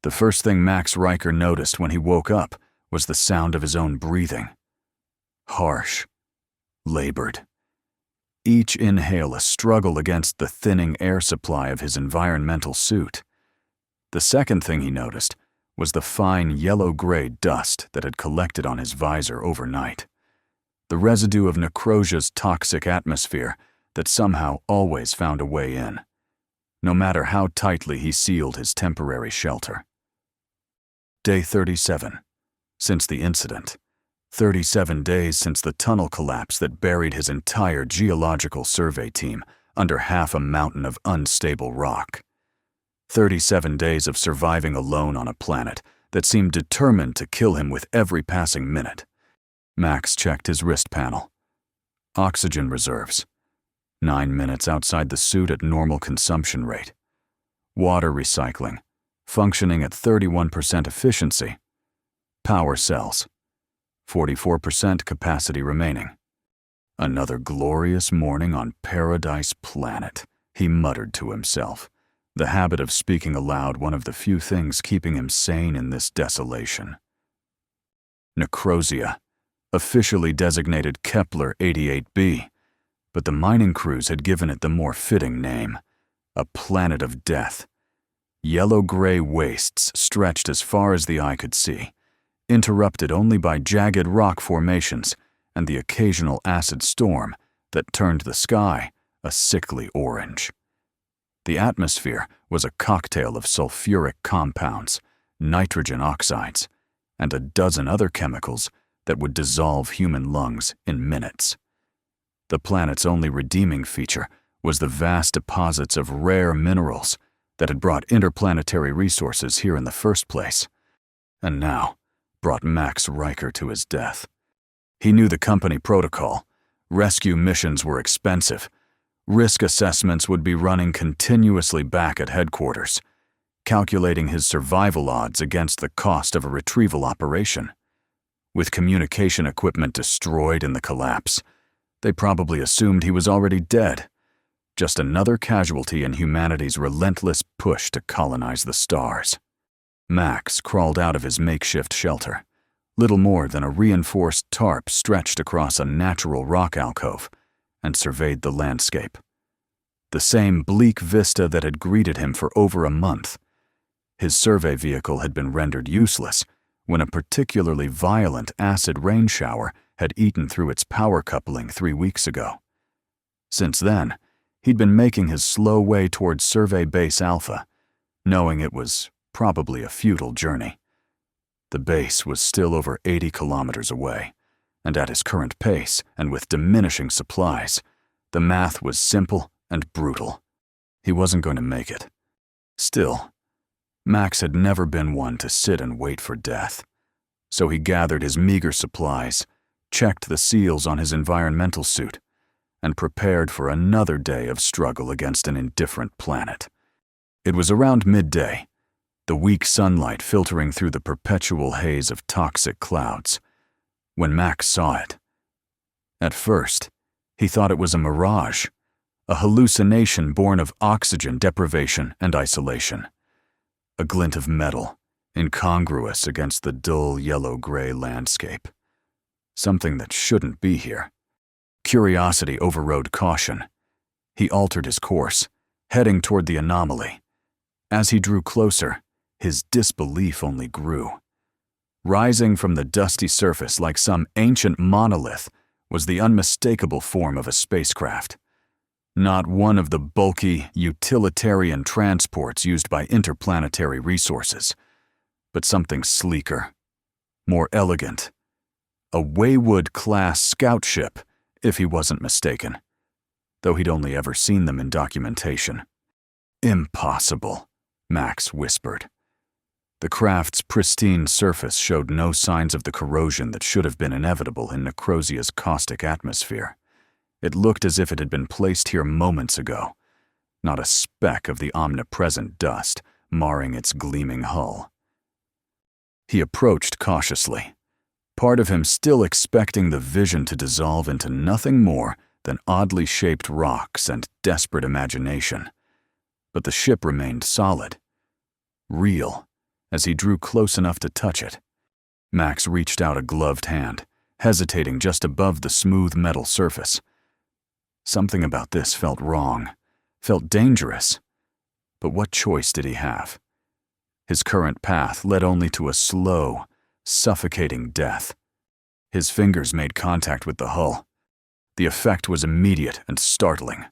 The first thing Max Riker noticed when he woke up was the sound of his own breathing. Harsh, labored. Each inhale a struggle against the thinning air supply of his environmental suit. The second thing he noticed was the fine yellow-gray dust that had collected on his visor overnight. The residue of Necrosia's toxic atmosphere that somehow always found a way in, no matter how tightly he sealed his temporary shelter. Day 37. Since the incident. 37 days since the tunnel collapse that buried his entire geological survey team under half a mountain of unstable rock. 37 days of surviving alone on a planet that seemed determined to kill him with every passing minute. Max checked his wrist panel. Oxygen reserves. 9 minutes outside the suit at normal consumption rate. Water recycling, functioning at 31% efficiency. Power cells. 44% capacity remaining. Another glorious morning on Paradise Planet, he muttered to himself, the habit of speaking aloud one of the few things keeping him sane in this desolation. Necrosia, officially designated Kepler 88b, but the mining crews had given it the more fitting name, a planet of death. Yellow-gray wastes stretched as far as the eye could see, interrupted only by jagged rock formations and the occasional acid storm that turned the sky a sickly orange. The atmosphere was a cocktail of sulfuric compounds, nitrogen oxides, and a dozen other chemicals that would dissolve human lungs in minutes. The planet's only redeeming feature was the vast deposits of rare minerals that had brought interplanetary resources here in the first place, and now brought Max Riker to his death. He knew the company protocol. Rescue missions were expensive. Risk assessments would be running continuously back at headquarters, calculating his survival odds against the cost of a retrieval operation. With communication equipment destroyed in the collapse, they probably assumed he was already dead. Just another casualty in humanity's relentless push to colonize the stars. Max crawled out of his makeshift shelter, little more than a reinforced tarp stretched across a natural rock alcove, and surveyed the landscape. The same bleak vista that had greeted him for over a month. His survey vehicle had been rendered useless when a particularly violent acid rain shower had eaten through its power coupling 3 weeks ago. Since then, he'd been making his slow way towards Survey Base Alpha, knowing it was probably a futile journey. The base was still over 80 kilometers away, and at his current pace and with diminishing supplies, the math was simple and brutal. He wasn't going to make it. Still, Max had never been one to sit and wait for death, so he gathered his meager supplies, checked the seals on his environmental suit, and prepared for another day of struggle against an indifferent planet. It was around midday, the weak sunlight filtering through the perpetual haze of toxic clouds, when Max saw it. At first, he thought it was a mirage, a hallucination born of oxygen deprivation and isolation. A glint of metal, incongruous against the dull yellow-gray landscape. Something that shouldn't be here. Curiosity overrode caution. He altered his course, heading toward the anomaly. As he drew closer, his disbelief only grew. Rising from the dusty surface like some ancient monolith was the unmistakable form of a spacecraft. Not one of the bulky, utilitarian transports used by interplanetary resources, but something sleeker, more elegant. A Waywood-class scout ship, if he wasn't mistaken, though he'd only ever seen them in documentation. Impossible, Max whispered. The craft's pristine surface showed no signs of the corrosion that should have been inevitable in Necrosia's caustic atmosphere. It looked as if it had been placed here moments ago, not a speck of the omnipresent dust marring its gleaming hull. He approached cautiously, part of him still expecting the vision to dissolve into nothing more than oddly shaped rocks and desperate imagination. But the ship remained solid, real, as he drew close enough to touch it. Max reached out a gloved hand, hesitating just above the smooth metal surface. Something about this felt wrong, felt dangerous. But what choice did he have? His current path led only to a slow, suffocating death. His fingers made contact with the hull. The effect was immediate and startling.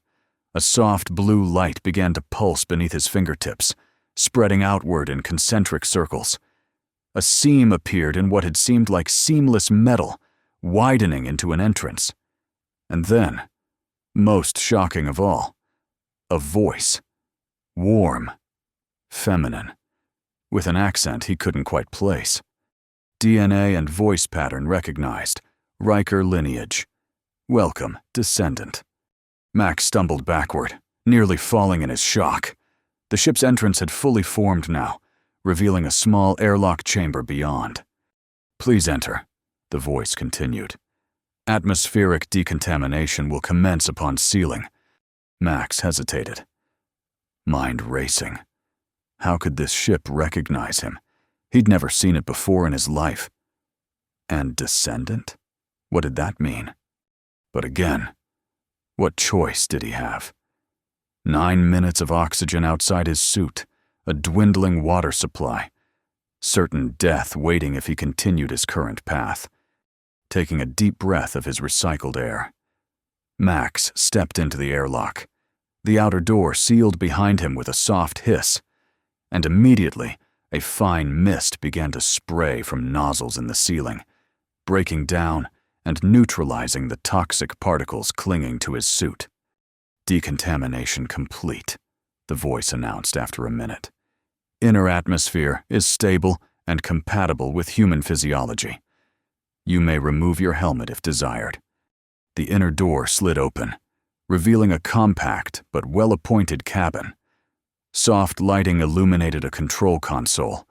A soft blue light began to pulse beneath his fingertips, spreading outward in concentric circles. A seam appeared in what had seemed like seamless metal, widening into an entrance. And then, most shocking of all, a voice. Warm, feminine, with an accent he couldn't quite place. DNA and voice pattern recognized. Riker lineage. Welcome, descendant. Max stumbled backward, nearly falling in his shock. The ship's entrance had fully formed now, revealing a small airlock chamber beyond. Please enter, the voice continued. Atmospheric decontamination will commence upon sealing. Max hesitated. Mind racing. How could this ship recognize him? He'd never seen it before in his life. And descendant? What did that mean? But again, what choice did he have? 9 minutes of oxygen outside his suit, a dwindling water supply, certain death waiting if he continued his current path. Taking a deep breath of his recycled air, Max stepped into the airlock. The outer door sealed behind him with a soft hiss, and immediately a fine mist began to spray from nozzles in the ceiling, breaking down and neutralizing the toxic particles clinging to his suit. Decontamination complete, the voice announced after a minute. Inner atmosphere is stable and compatible with human physiology. You may remove your helmet if desired. The inner door slid open, revealing a compact but well-appointed cabin. Soft lighting illuminated a control console,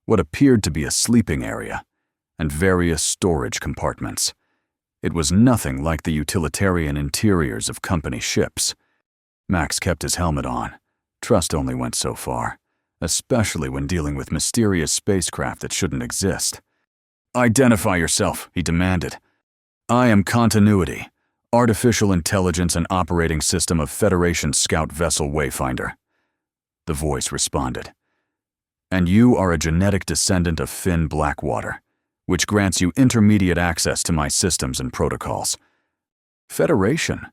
what appeared to be a sleeping area, and various storage compartments. It was nothing like the utilitarian interiors of company ships. Max kept his helmet on. Trust only went so far, especially when dealing with mysterious spacecraft that shouldn't exist. Identify yourself, he demanded. I am Continuity, Artificial Intelligence and Operating System of Federation Scout Vessel Wayfinder. The voice responded. And you are a genetic descendant of Finn Blackwater, which grants you intermediate access to my systems and protocols. Federation?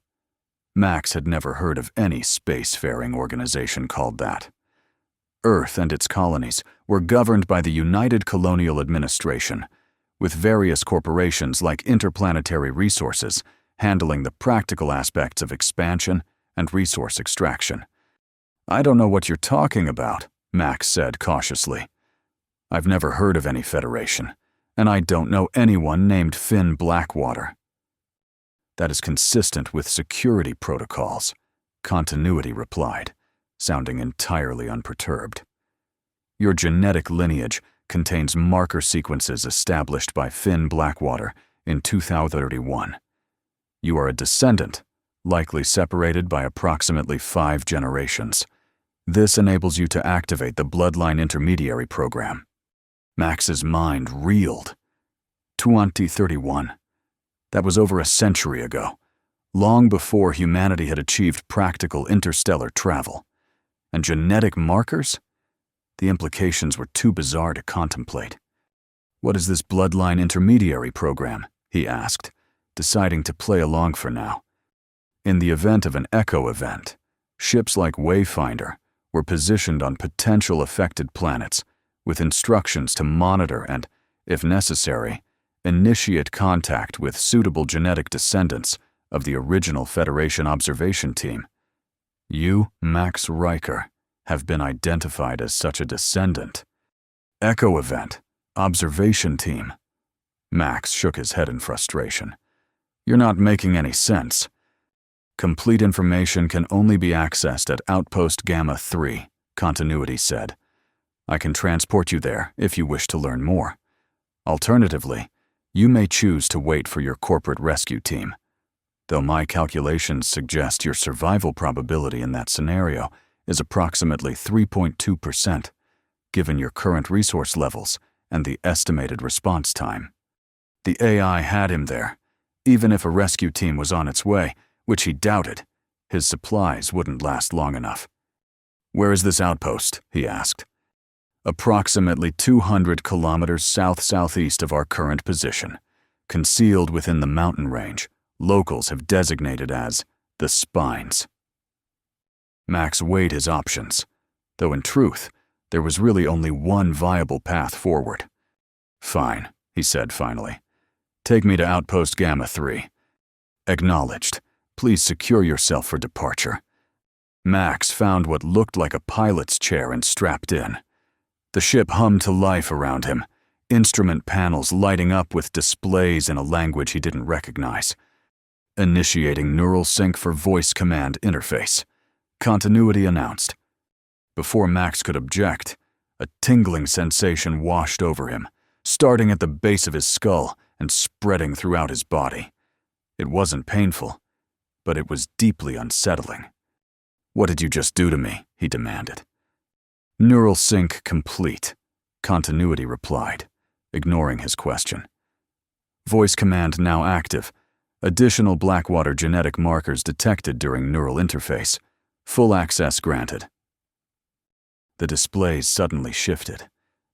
Max had never heard of any spacefaring organization called that. Earth and its colonies were governed by the United Colonial Administration, with various corporations like Interplanetary Resources handling the practical aspects of expansion and resource extraction. I don't know what you're talking about, Max said cautiously. I've never heard of any federation, and I don't know anyone named Finn Blackwater. That is consistent with security protocols, Continuity replied, sounding entirely unperturbed. Your genetic lineage contains marker sequences established by Finn Blackwater in 2031. You are a descendant, likely separated by approximately 5 generations. This enables you to activate the Bloodline Intermediary Program. Max's mind reeled. 2031. That was over a century ago, long before humanity had achieved practical interstellar travel. And genetic markers? The implications were too bizarre to contemplate. What is this Bloodline Intermediary Program? He asked, deciding to play along for now. In the event of an echo event, ships like Wayfinder were positioned on potential affected planets with instructions to monitor and, if necessary, initiate contact with suitable genetic descendants of the original Federation observation team. You, Max Riker, have been identified as such a descendant. Echo event, observation team. Max shook his head in frustration. You're not making any sense. Complete information can only be accessed at Outpost Gamma 3, Continuity said. I can transport you there if you wish to learn more. Alternatively, you may choose to wait for your corporate rescue team. Though my calculations suggest your survival probability in that scenario is approximately 3.2%, given your current resource levels and the estimated response time. The AI had him there. Even if a rescue team was on its way, which he doubted, his supplies wouldn't last long enough. "Where is this outpost?" he asked. "Approximately 200 kilometers south-southeast of our current position, concealed within the mountain range locals have designated as the Spines." Max weighed his options, though in truth, there was really only one viable path forward. "Fine," he said finally. "Take me to Outpost Gamma 3. Acknowledged. Please secure yourself for departure." Max found what looked like a pilot's chair and strapped in. The ship hummed to life around him, instrument panels lighting up with displays in a language he didn't recognize. "Initiating neural sync for voice command interface," Continuity announced. Before Max could object, a tingling sensation washed over him, starting at the base of his skull and spreading throughout his body. It wasn't painful, but it was deeply unsettling. "What did you just do to me?" he demanded. "Neural sync complete," Continuity replied, ignoring his question. "Voice command now active. Additional Blackwater genetic markers detected during neural interface. Full access granted." The displays suddenly shifted,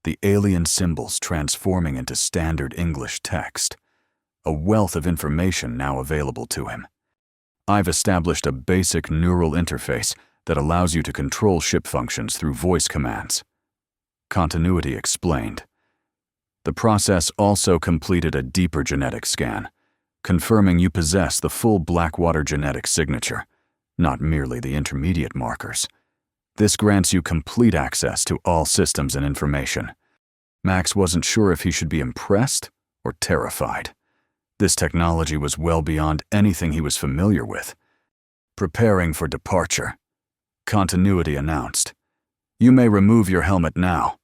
the alien symbols transforming into standard English text. A wealth of information now available to him. "I've established a basic neural interface that allows you to control ship functions through voice commands," Continuity explained. The process also completed a deeper genetic scan, confirming you possess the full Blackwater genetic signature, not merely the intermediate markers. This grants you complete access to all systems and information. Max wasn't sure if he should be impressed or terrified. This technology was well beyond anything he was familiar with. "Preparing for departure," Continuity announced. "You may remove your helmet now.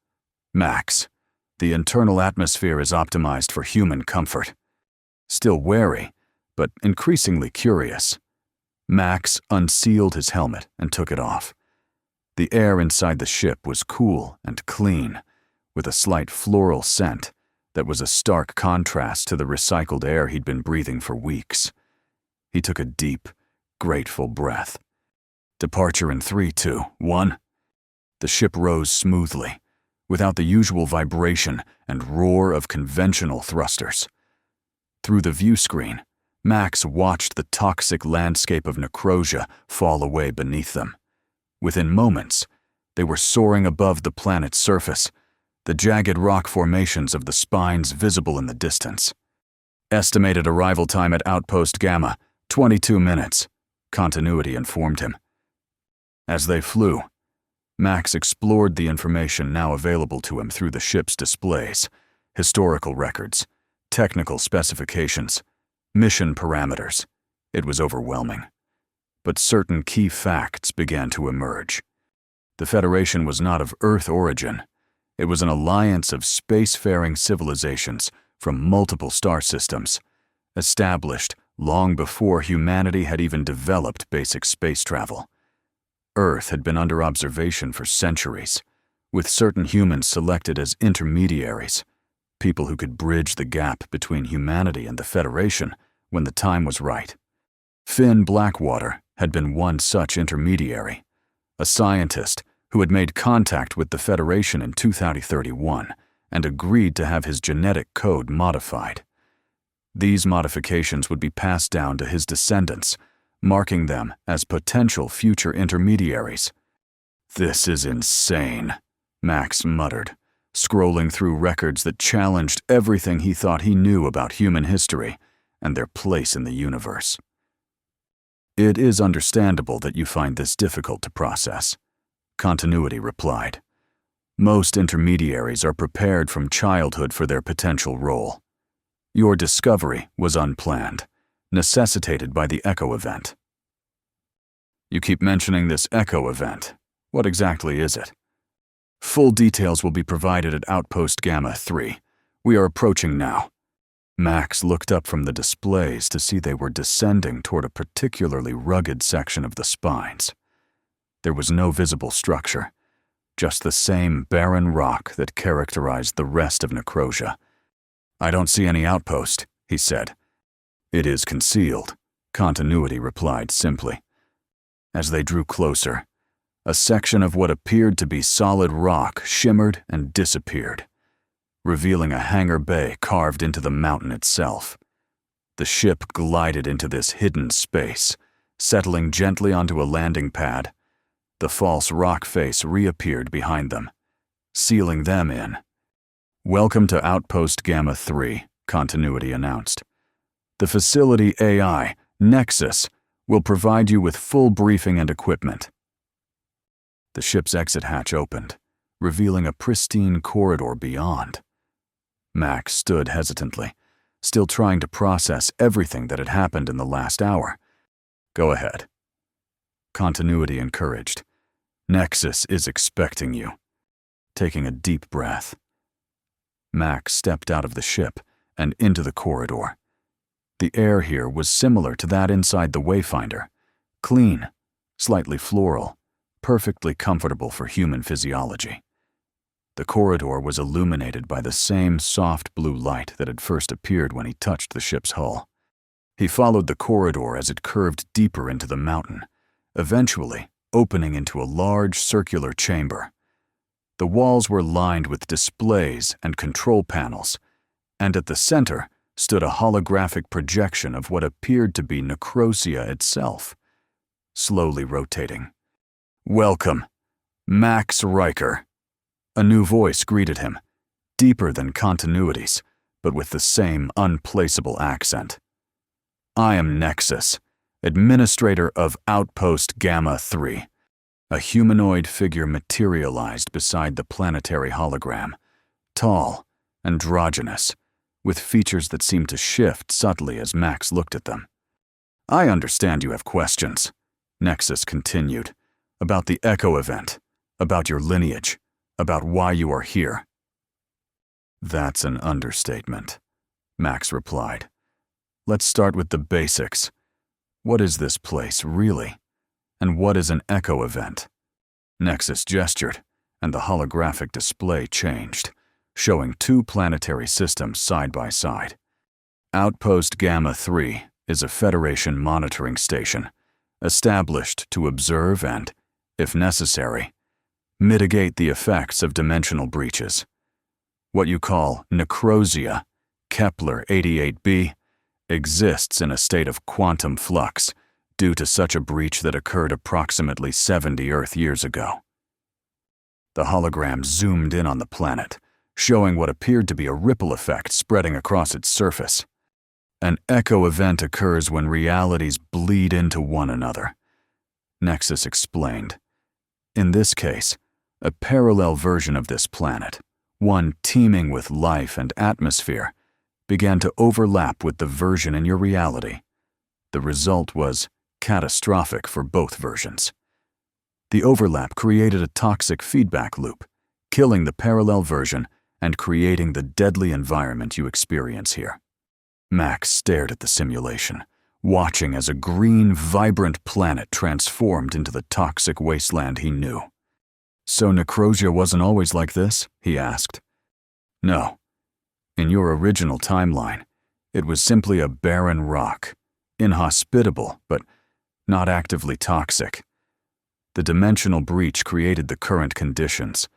Max, the internal atmosphere is optimized for human comfort." Still wary, but increasingly curious, Max unsealed his helmet and took it off. The air inside the ship was cool and clean, with a slight floral scent that was a stark contrast to the recycled air he'd been breathing for weeks. He took a deep, grateful breath. "Departure in 3, 2, 1. The ship rose smoothly, without the usual vibration and roar of conventional thrusters. Through the view screen, Max watched the toxic landscape of Necrosia fall away beneath them. Within moments, they were soaring above the planet's surface, the jagged rock formations of the Spines visible in the distance. "Estimated arrival time at Outpost Gamma, 22 minutes, Continuity informed him. As they flew, Max explored the information now available to him through the ship's displays, historical records, technical specifications, mission parameters. It was overwhelming. But certain key facts began to emerge. The Federation was not of Earth origin. It was an alliance of spacefaring civilizations from multiple star systems, established long before humanity had even developed basic space travel. Earth had been under observation for centuries, with certain humans selected as intermediaries, people who could bridge the gap between humanity and the Federation when the time was right. Finn Blackwater had been one such intermediary, a scientist who had made contact with the Federation in 2031 and agreed to have his genetic code modified. These modifications would be passed down to his descendants, marking them as potential future intermediaries. "This is insane," Max muttered, scrolling through records that challenged everything he thought he knew about human history and their place in the universe. "It is understandable that you find this difficult to process," Continuity replied. "Most intermediaries are prepared from childhood for their potential role. Your discovery was unplanned, necessitated by the Echo event." "You keep mentioning this Echo event. What exactly is it?" "Full details will be provided at Outpost Gamma 3. We are approaching now." Max looked up from the displays to see they were descending toward a particularly rugged section of the Spines. There was no visible structure, just the same barren rock that characterized the rest of Necrosia. "I don't see any outpost," he said. "It is concealed," Continuity replied simply. As they drew closer, a section of what appeared to be solid rock shimmered and disappeared, revealing a hangar bay carved into the mountain itself. The ship glided into this hidden space, settling gently onto a landing pad. The false rock face reappeared behind them, sealing them in. "Welcome to Outpost Gamma 3, Continuity announced. "The facility AI, Nexus, will provide you with full briefing and equipment." The ship's exit hatch opened, revealing a pristine corridor beyond. Max stood hesitantly, still trying to process everything that had happened in the last hour. "Go ahead," Continuity encouraged. "Nexus is expecting you." Taking a deep breath, Max stepped out of the ship and into the corridor. The air here was similar to that inside the Wayfinder. Clean, slightly floral, perfectly comfortable for human physiology. The corridor was illuminated by the same soft blue light that had first appeared when he touched the ship's hull. He followed the corridor as it curved deeper into the mountain, eventually opening into a large circular chamber. The walls were lined with displays and control panels, and at the center stood a holographic projection of what appeared to be Necrosia itself, slowly rotating. "Welcome, Max Riker." A new voice greeted him, deeper than Continuity's, but with the same unplaceable accent. "I am Nexus, administrator of Outpost Gamma 3. A humanoid figure materialized beside the planetary hologram, tall, androgynous, with features that seemed to shift subtly as Max looked at them. "I understand you have questions," Nexus continued, "about the Echo event, about your lineage, about why you are here." "That's an understatement," Max replied. "Let's start with the basics. What is this place, really? And what is an Echo event?" Nexus gestured, and the holographic display changed, showing two planetary systems side by side. Outpost Gamma 3 is a Federation monitoring station, established to observe and, if necessary, mitigate the effects of dimensional breaches. What you call Necrosia, Kepler 88b, exists in a state of quantum flux due to such a breach that occurred approximately 70 Earth years ago. The hologram zoomed in on the planet, showing what appeared to be a ripple effect spreading across its surface. An echo event occurs when realities bleed into one another, Nexus explained. In this case, a parallel version of this planet, one teeming with life and atmosphere, began to overlap with the version in your reality. The result was catastrophic for both versions. The overlap created a toxic feedback loop, killing the parallel version and creating the deadly environment you experience here. Max stared at the simulation, watching as a green, vibrant planet transformed into the toxic wasteland he knew. "So Necrosia wasn't always like this?" he asked. "No. In your original timeline, it was simply a barren rock, inhospitable, but not actively toxic. The dimensional breach created the current conditions,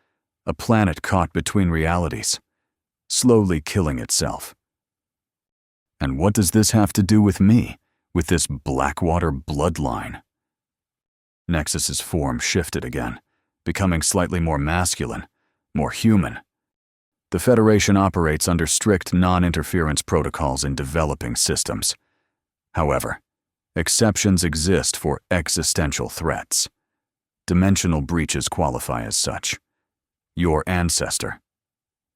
a planet caught between realities, slowly killing itself." "And what does this have to do with me, with this Blackwater bloodline?" Nexus's form shifted again, becoming slightly more masculine, more human. The Federation operates under strict non-interference protocols in developing systems. However, exceptions exist for existential threats. Dimensional breaches qualify as such. Your ancestor,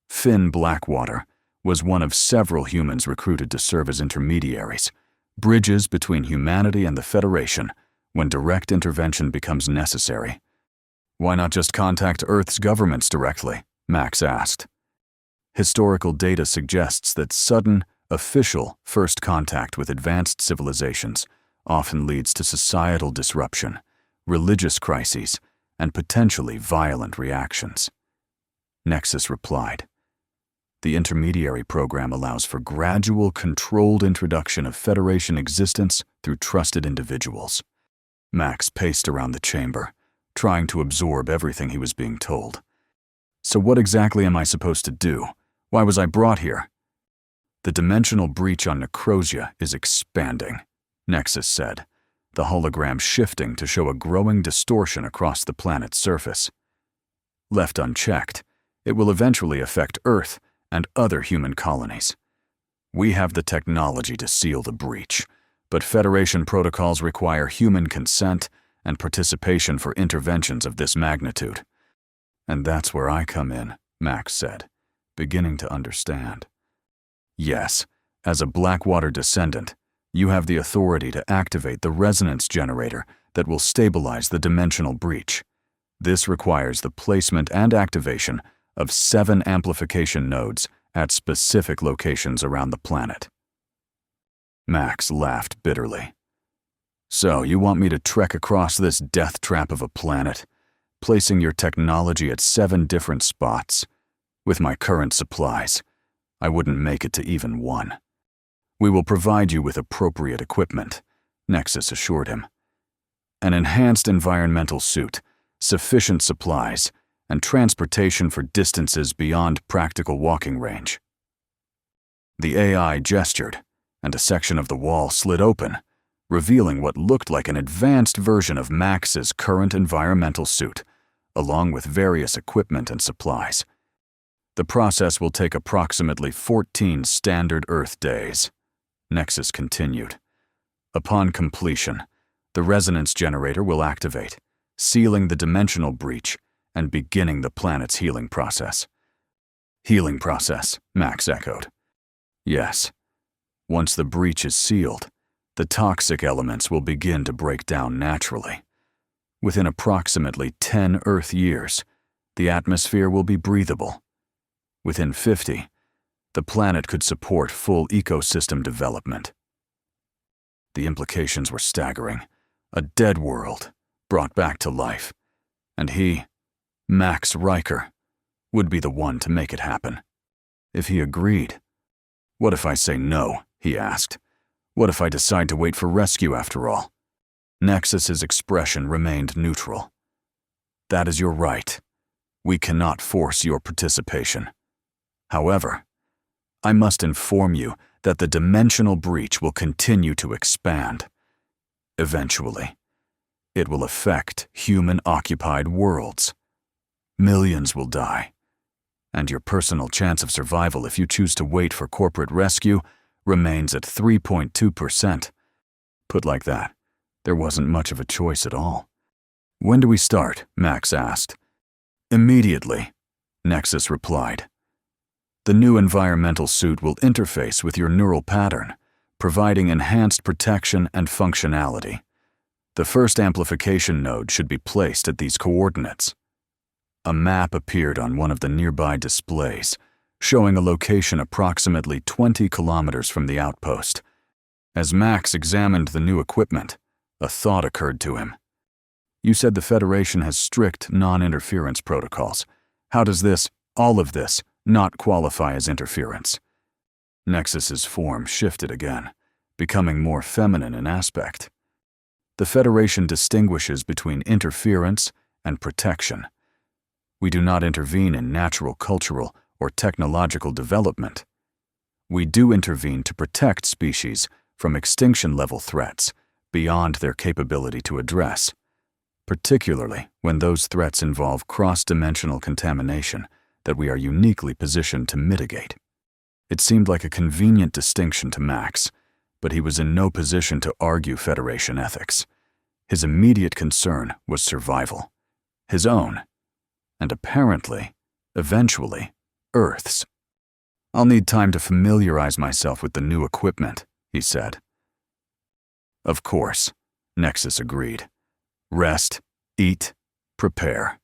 Finn Blackwater, was one of several humans recruited to serve as intermediaries, bridges between humanity and the Federation when direct intervention becomes necessary. "Why not just contact Earth's governments directly?" Max asked. Historical data suggests that sudden, official first contact with advanced civilizations often leads to societal disruption, religious crises, and potentially violent reactions. Nexus replied, "The intermediary program allows for gradual, controlled introduction of Federation existence through trusted individuals." Max paced around the chamber, trying to absorb everything he was being told. "So what exactly am I supposed to do? Why was I brought here?" "The dimensional breach on Necrosia is expanding," Nexus said, the hologram shifting to show a growing distortion across the planet's surface. "Left unchecked, it will eventually affect Earth and other human colonies. We have the technology to seal the breach, but Federation protocols require human consent and participation for interventions of this magnitude." "And that's where I come in," Max said, beginning to understand. "Yes, as a Blackwater descendant, you have the authority to activate the resonance generator that will stabilize the dimensional breach. This requires the placement and activation of 7 amplification nodes at specific locations around the planet." Max laughed bitterly. "So you want me to trek across this death trap of a planet, placing your technology at 7 different spots? With my current supplies, I wouldn't make it to even 1. "We will provide you with appropriate equipment," Nexus assured him. "An enhanced environmental suit, sufficient supplies, and transportation for distances beyond practical walking range." The AI gestured, and a section of the wall slid open, revealing what looked like an advanced version of Max's current environmental suit, along with various equipment and supplies. "The process will take approximately 14 standard Earth days," Nexus continued. "Upon completion, the resonance generator will activate, sealing the dimensional breach and beginning the planet's healing process." "Healing process," Max echoed. "Yes. Once the breach is sealed, the toxic elements will begin to break down naturally. Within approximately 10 Earth years, the atmosphere will be breathable. Within 50, the planet could support full ecosystem development." The implications were staggering. A dead world brought back to life. And he, Max Riker, would be the one to make it happen. If he agreed. "What if I say no?" he asked. "What if I decide to wait for rescue after all?" Nexus's expression remained neutral. "That is your right. We cannot force your participation. However, I must inform you that the dimensional breach will continue to expand. Eventually, it will affect human-occupied worlds. Millions will die, and your personal chance of survival if you choose to wait for corporate rescue remains at 3.2%. Put like that, there wasn't much of a choice at all. "When do we start?" Max asked. "Immediately," Nexus replied. "The new environmental suit will interface with your neural pattern, providing enhanced protection and functionality. The first amplification node should be placed at these coordinates." A map appeared on one of the nearby displays, showing a location approximately 20 kilometers from the outpost. As Max examined the new equipment, a thought occurred to him. "You said the Federation has strict non-interference protocols. How does all of this, not qualify as interference?" Nexus's form shifted again, becoming more feminine in aspect. "The Federation distinguishes between interference and protection. We do not intervene in natural, cultural, or technological development. We do intervene to protect species from extinction-level threats beyond their capability to address, particularly when those threats involve cross-dimensional contamination that we are uniquely positioned to mitigate." It seemed like a convenient distinction to Max, but he was in no position to argue Federation ethics. His immediate concern was survival. His own, and apparently, eventually, Earth's. "I'll need time to familiarize myself with the new equipment," he said. "Of course," Nexus agreed. "Rest, eat, prepare.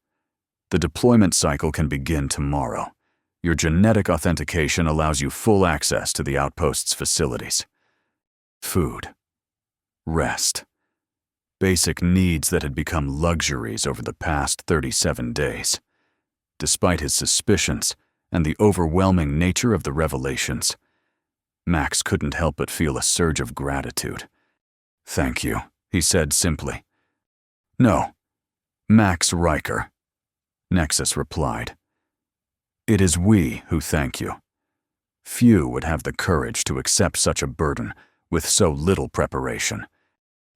The deployment cycle can begin tomorrow. Your genetic authentication allows you full access to the outpost's facilities. Food. Rest. basic needs that had become luxuries over the past 37 days. Despite his suspicions and the overwhelming nature of the revelations, Max couldn't help but feel a surge of gratitude. "Thank you," he said simply. "No, Max Riker," Nexus replied. "It is we who thank you." Few would have the courage to accept such a burden with so little preparation.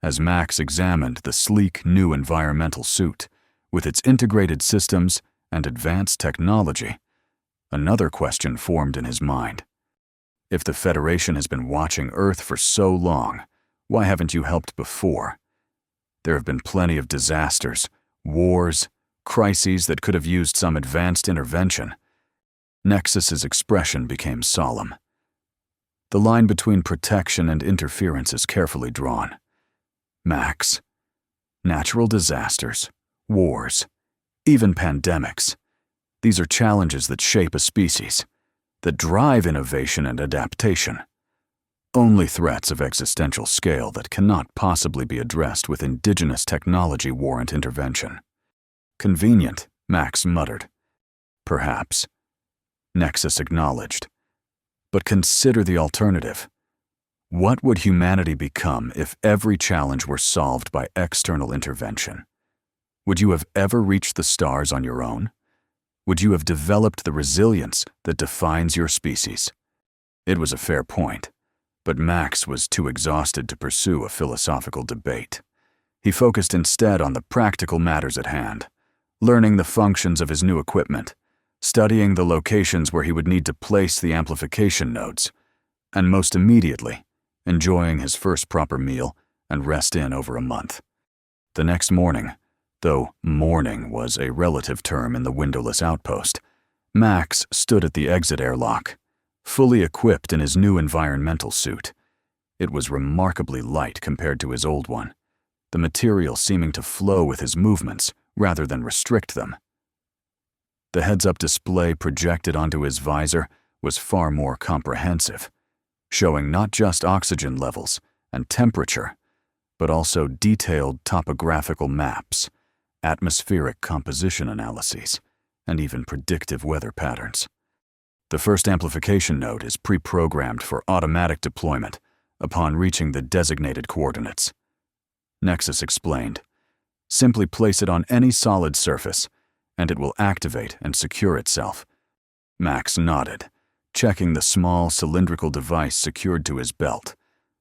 As Max examined the sleek new environmental suit, with its integrated systems and advanced technology, another question formed in his mind. If the Federation has been watching Earth for so long, why haven't you helped before? There have been plenty of disasters, wars, crises that could have used some advanced intervention. Nexus's expression became solemn. The line between protection and interference is carefully drawn. Max, natural disasters, wars, even pandemics, these are challenges that shape a species, that drive innovation and adaptation. Only threats of existential scale that cannot possibly be addressed with indigenous technology warrant intervention. "Convenient," Max muttered. "Perhaps," Nexus acknowledged. "But consider the alternative. What would humanity become if every challenge were solved by external intervention? Would you have ever reached the stars on your own? Would you have developed the resilience that defines your species?" It was a fair point, but Max was too exhausted to pursue a philosophical debate. He focused instead on the practical matters at hand, learning the functions of his new equipment, studying the locations where he would need to place the amplification nodes, and most immediately, enjoying his first proper meal and rest in over a month. The next morning, though morning was a relative term in the windowless outpost, Max stood at the exit airlock, fully equipped in his new environmental suit. It was remarkably light compared to his old one, the material seeming to flow with his movements rather than restrict them. The heads-up display projected onto his visor was far more comprehensive, showing not just oxygen levels and temperature, but also detailed topographical maps, atmospheric composition analyses, and even predictive weather patterns. The first amplification node is pre-programmed for automatic deployment upon reaching the designated coordinates. Nexus explained, "Simply place it on any solid surface, and it will activate and secure itself." Max nodded, checking the small cylindrical device secured to his belt,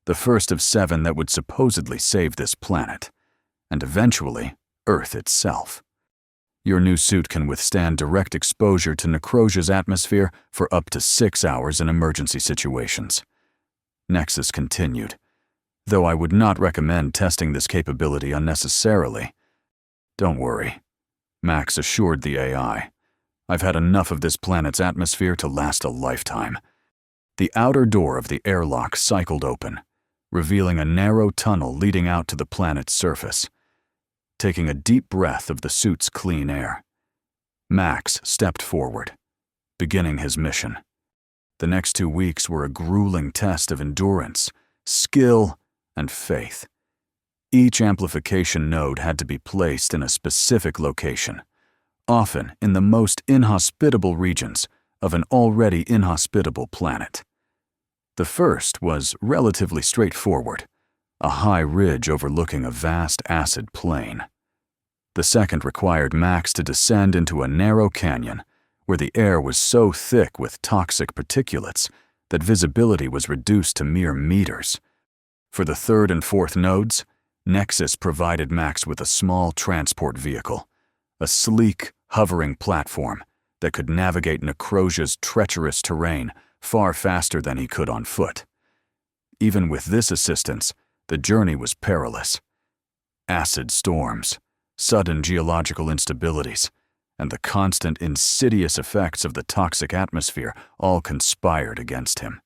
the first of 7 that would supposedly save this planet, and eventually Earth itself. "Your new suit can withstand direct exposure to Necrosia's atmosphere for up to 6 hours in emergency situations." Nexus continued, "Though I would not recommend testing this capability unnecessarily." "Don't worry," Max assured the AI. "I've had enough of this planet's atmosphere to last a lifetime." The outer door of the airlock cycled open, revealing a narrow tunnel leading out to the planet's surface. Taking a deep breath of the suit's clean air, Max stepped forward, beginning his mission. The next 2 weeks were a grueling test of endurance, skill, and faith. Each amplification node had to be placed in a specific location, often in the most inhospitable regions of an already inhospitable planet. The first was relatively straightforward, a high ridge overlooking a vast acid plain. The second required Max to descend into a narrow canyon where the air was so thick with toxic particulates that visibility was reduced to mere meters. For the third and fourth nodes, Nexus provided Max with a small transport vehicle, a sleek, hovering platform that could navigate Necrosia's treacherous terrain far faster than he could on foot. Even with this assistance, the journey was perilous. Acid storms, sudden geological instabilities, and the constant insidious effects of the toxic atmosphere all conspired against him.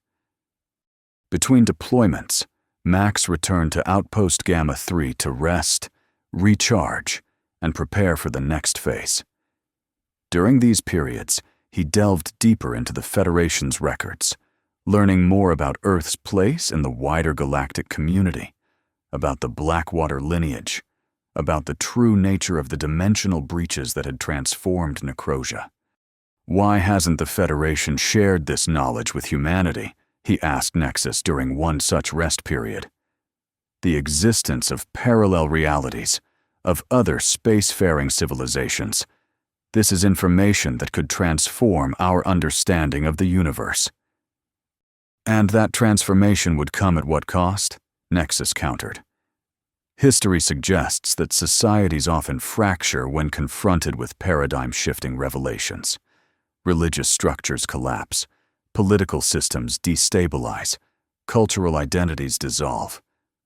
Between deployments, Max returned to Outpost Gamma 3 to rest, recharge, and prepare for the next phase. During these periods, he delved deeper into the Federation's records, learning more about Earth's place in the wider galactic community, about the Blackwater lineage, about the true nature of the dimensional breaches that had transformed Necrosia. Why hasn't the Federation shared this knowledge with humanity? He asked Nexus during one such rest period. The existence of parallel realities, of other spacefaring civilizations. This is information that could transform our understanding of the universe. And that transformation would come at what cost? Nexus countered. History suggests that societies often fracture when confronted with paradigm-shifting revelations. Religious structures collapse, political systems destabilize, cultural identities dissolve.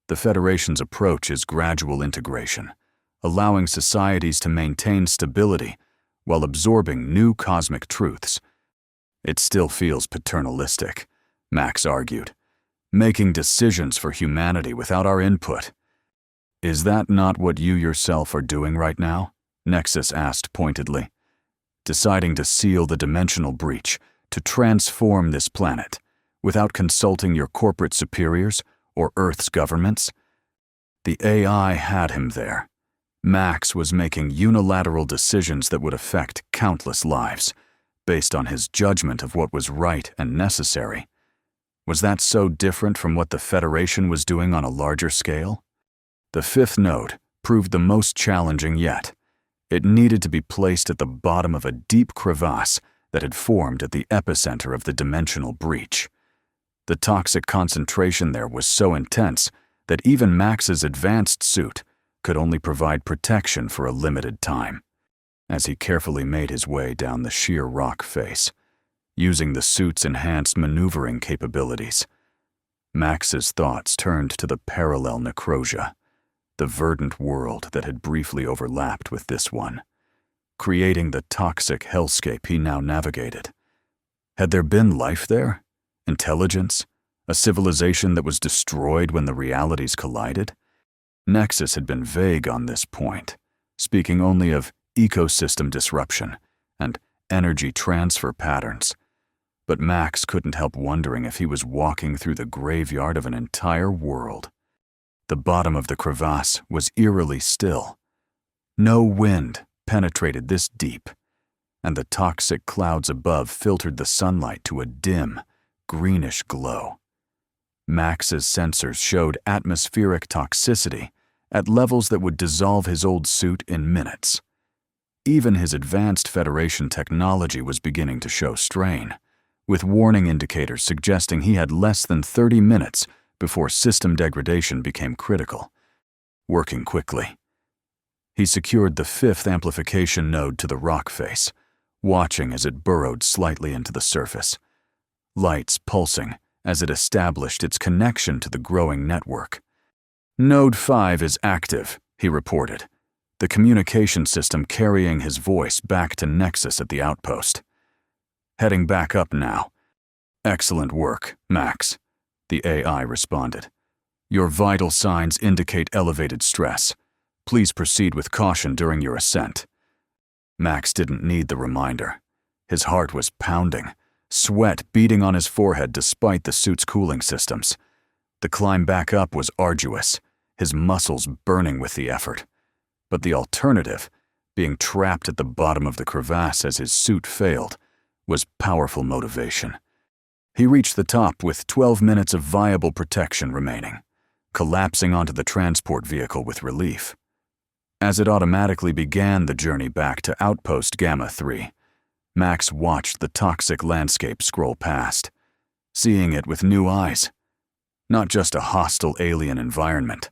The Federation's approach is gradual integration, allowing societies to maintain stability while absorbing new cosmic truths. It still feels paternalistic, Max argued, making decisions for humanity without our input. Is that not what you yourself are doing right now? Nexus asked pointedly. Deciding to seal the dimensional breach, to transform this planet, without consulting your corporate superiors or Earth's governments? The AI had him there. Max was making unilateral decisions that would affect countless lives, based on his judgment of what was right and necessary. Was that so different from what the Federation was doing on a larger scale? The fifth node proved the most challenging yet. It needed to be placed at the bottom of a deep crevasse that had formed at the epicenter of the dimensional breach. The toxic concentration there was so intense that even Max's advanced suit could only provide protection for a limited time. As he carefully made his way down the sheer rock face, using the suit's enhanced maneuvering capabilities, Max's thoughts turned to the parallel Necrosia, the verdant world that had briefly overlapped with this one, creating the toxic hellscape he now navigated. Had there been life there? Intelligence? A civilization that was destroyed when the realities collided? Nexus had been vague on this point, speaking only of ecosystem disruption and energy transfer patterns. But Max couldn't help wondering if he was walking through the graveyard of an entire world. The bottom of the crevasse was eerily still. No wind penetrated this deep, and the toxic clouds above filtered the sunlight to a dim, greenish glow. Max's sensors showed atmospheric toxicity at levels that would dissolve his old suit in minutes. Even his advanced Federation technology was beginning to show strain, with warning indicators suggesting he had less than 30 minutes before system degradation became critical. Working quickly, he secured the fifth amplification node to the rock face, watching as it burrowed slightly into the surface, lights pulsing as it established its connection to the growing network. Node 5 is active, he reported, the communication system carrying his voice back to Nexus at the outpost. Heading back up now. Excellent work, Max, the AI responded. Your vital signs indicate elevated stress. Please proceed with caution during your ascent. Max didn't need the reminder. His heart was pounding, sweat beading on his forehead despite the suit's cooling systems. The climb back up was arduous, his muscles burning with the effort. But the alternative, being trapped at the bottom of the crevasse as his suit failed, was powerful motivation. He reached the top with 12 minutes of viable protection remaining, collapsing onto the transport vehicle with relief. As it automatically began the journey back to Outpost Gamma 3, Max watched the toxic landscape scroll past, seeing it with new eyes. Not just a hostile alien environment,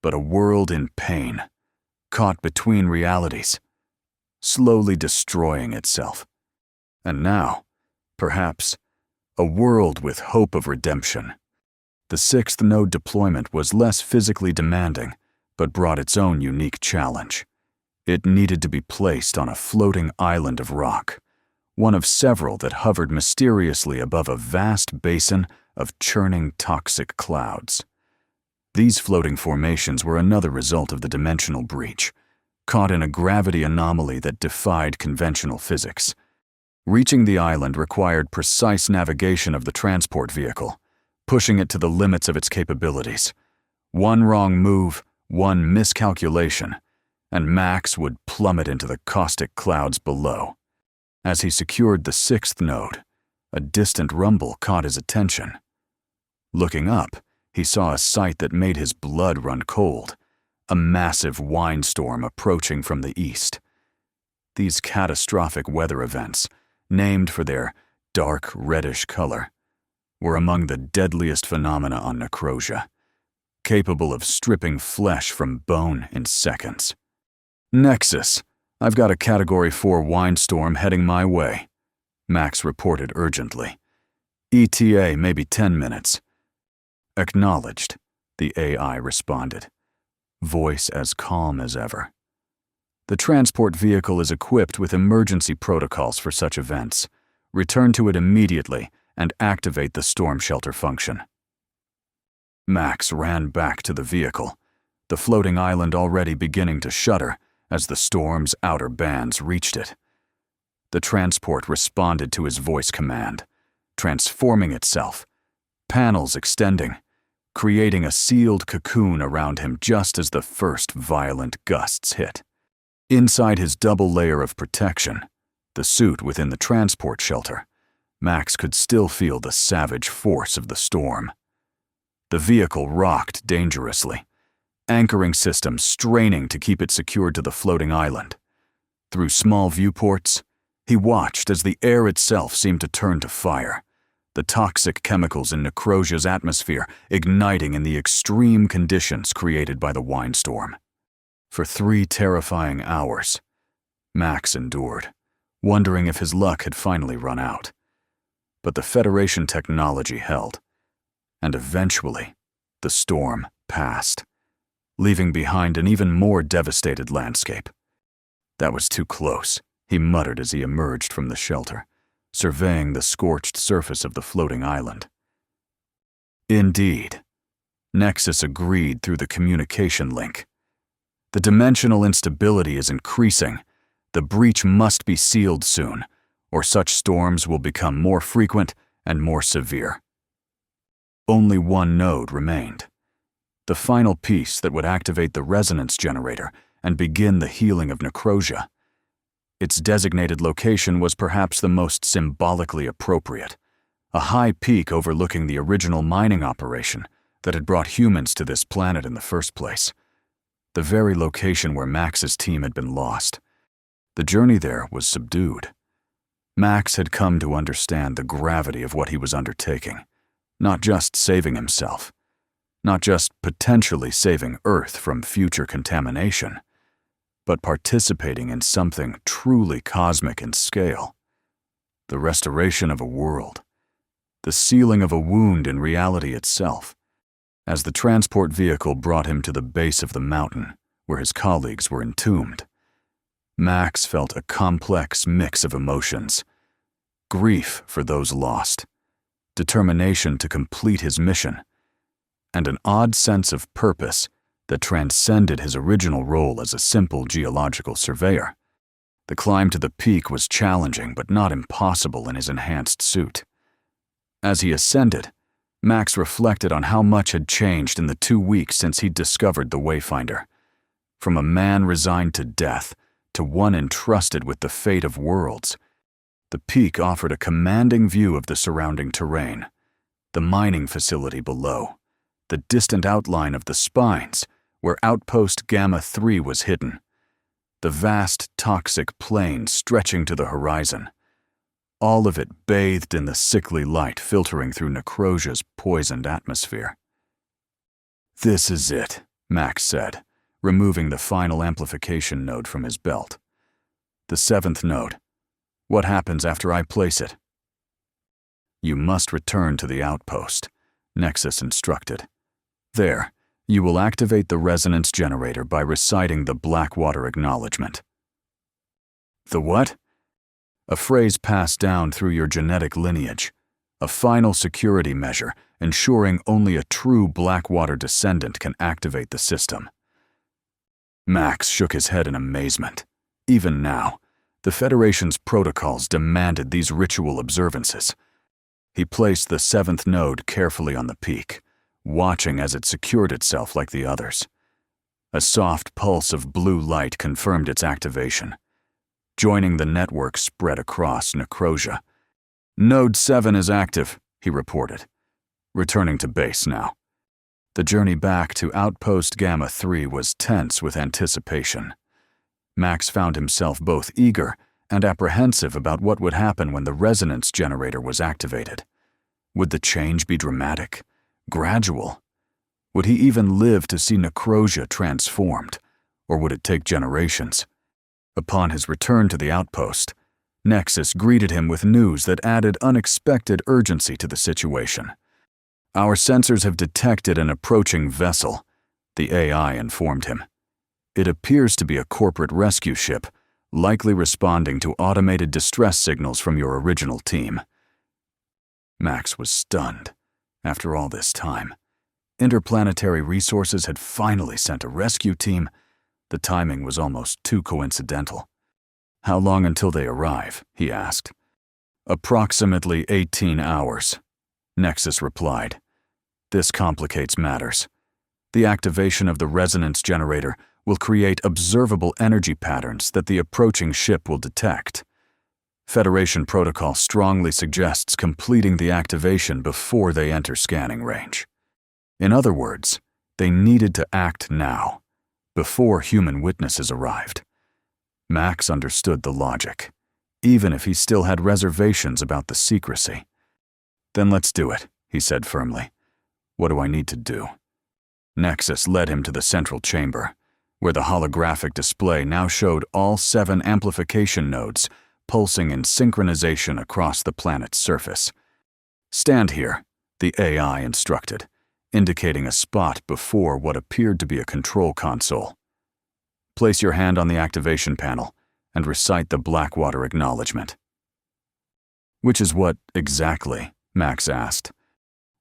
but a world in pain, caught between realities, slowly destroying itself. And now, perhaps, a world with hope of redemption. The sixth node deployment was less physically demanding, but brought its own unique challenge. It needed to be placed on a floating island of rock, one of several that hovered mysteriously above a vast basin of churning toxic clouds. These floating formations were another result of the dimensional breach, caught in a gravity anomaly that defied conventional physics. Reaching the island required precise navigation of the transport vehicle, pushing it to the limits of its capabilities. One wrong move, One miscalculation, and Max would plummet into the caustic clouds below. As he secured the 6th node, a distant rumble caught his attention. Looking up, he saw a sight that made his blood run cold, a massive windstorm approaching from the east. These catastrophic weather events, named for their dark reddish color, were among the deadliest phenomena on Necrosia, capable of stripping flesh from bone in seconds. "Nexus, I've got a Category 4 windstorm heading my way," Max reported urgently. "ETA maybe 10 minutes. "Acknowledged," the AI responded, voice as calm as ever. "The transport vehicle is equipped with emergency protocols for such events. Return to it immediately and activate the storm shelter function." Max ran back to the vehicle, the floating island already beginning to shudder as the storm's outer bands reached it. The transport responded to his voice command, transforming itself, panels extending, creating a sealed cocoon around him just as the first violent gusts hit. Inside his double layer of protection, the suit within the transport shelter, Max could still feel the savage force of the storm. The vehicle rocked dangerously, anchoring systems straining to keep it secured to the floating island. Through small viewports, he watched as the air itself seemed to turn to fire, the toxic chemicals in Necrosia's atmosphere igniting in the extreme conditions created by the windstorm. For 3 terrifying hours, Max endured, wondering if his luck had finally run out. But the Federation technology held, and eventually, the storm passed, leaving behind an even more devastated landscape. "That was too close," he muttered as he emerged from the shelter, surveying the scorched surface of the floating island. Indeed, Nexus agreed through the communication link. "The dimensional instability is increasing. The breach must be sealed soon, or such storms will become more frequent and more severe." Only one node remained, the final piece that would activate the resonance generator and begin the healing of Necrosia. Its designated location was perhaps the most symbolically appropriate, a high peak overlooking the original mining operation that had brought humans to this planet in the first place, the very location where Max's team had been lost. The journey there was subdued. Max had come to understand the gravity of what he was undertaking, not just saving himself, not just potentially saving Earth from future contamination, but participating in something truly cosmic in scale. The restoration of a world, the sealing of a wound in reality itself. As the transport vehicle brought him to the base of the mountain, where his colleagues were entombed, Max felt a complex mix of emotions: grief for those lost, determination to complete his mission, and an odd sense of purpose that transcended his original role as a simple geological surveyor. The climb to the peak was challenging but not impossible in his enhanced suit. As he ascended, Max reflected on how much had changed in the 2 weeks since he'd discovered the Wayfinder. From a man resigned to death to one entrusted with the fate of worlds, the peak offered a commanding view of the surrounding terrain, the mining facility below, the distant outline of the spines where Outpost Gamma 3 was hidden, the vast toxic plain stretching to the horizon, all of it bathed in the sickly light filtering through Necrosia's poisoned atmosphere. "This is it," Max said, removing the final amplification node from his belt. "The 7th node. What happens after I place it?" "You must return to the outpost," Nexus instructed. "There, you will activate the resonance generator by reciting the Blackwater Acknowledgement." "The what?" "A phrase passed down through your genetic lineage, a final security measure ensuring only a true Blackwater descendant can activate the system." Max shook his head in amazement. Even now, the Federation's protocols demanded these ritual observances. He placed the 7th node carefully on the peak, watching as it secured itself like the others. A soft pulse of blue light confirmed its activation. Joining the network spread across Necrosia. "Node 7 is active," he reported. "Returning to base now." The journey back to Outpost Gamma 3 was tense with anticipation. Max found himself both eager and apprehensive about what would happen when the resonance generator was activated. Would the change be dramatic, gradual? Would he even live to see Necrosia transformed, or would it take generations? Upon his return to the outpost, Nexus greeted him with news that added unexpected urgency to the situation. "Our sensors have detected an approaching vessel," the AI informed him. "It appears to be a corporate rescue ship, likely responding to automated distress signals from your original team." Max was stunned. After all this time, Interplanetary Resources had finally sent a rescue team. The timing was almost too coincidental. "How long until they arrive?" he asked. "Approximately 18 hours, Nexus replied. "This complicates matters. The activation of the resonance generator will create observable energy patterns that the approaching ship will detect. Federation protocol strongly suggests completing the activation before they enter scanning range. In other words, they needed to act now, before human witnesses arrived." Max understood the logic, even if he still had reservations about the secrecy. "Then let's do it," he said firmly. "What do I need to do?" Nexus led him to the central chamber, where the holographic display now showed all 7 amplification nodes pulsing in synchronization across the planet's surface. "Stand here," the AI instructed, indicating a spot before what appeared to be a control console. "Place your hand on the activation panel and recite the Blackwater acknowledgement." "Which is what, exactly?" Max asked.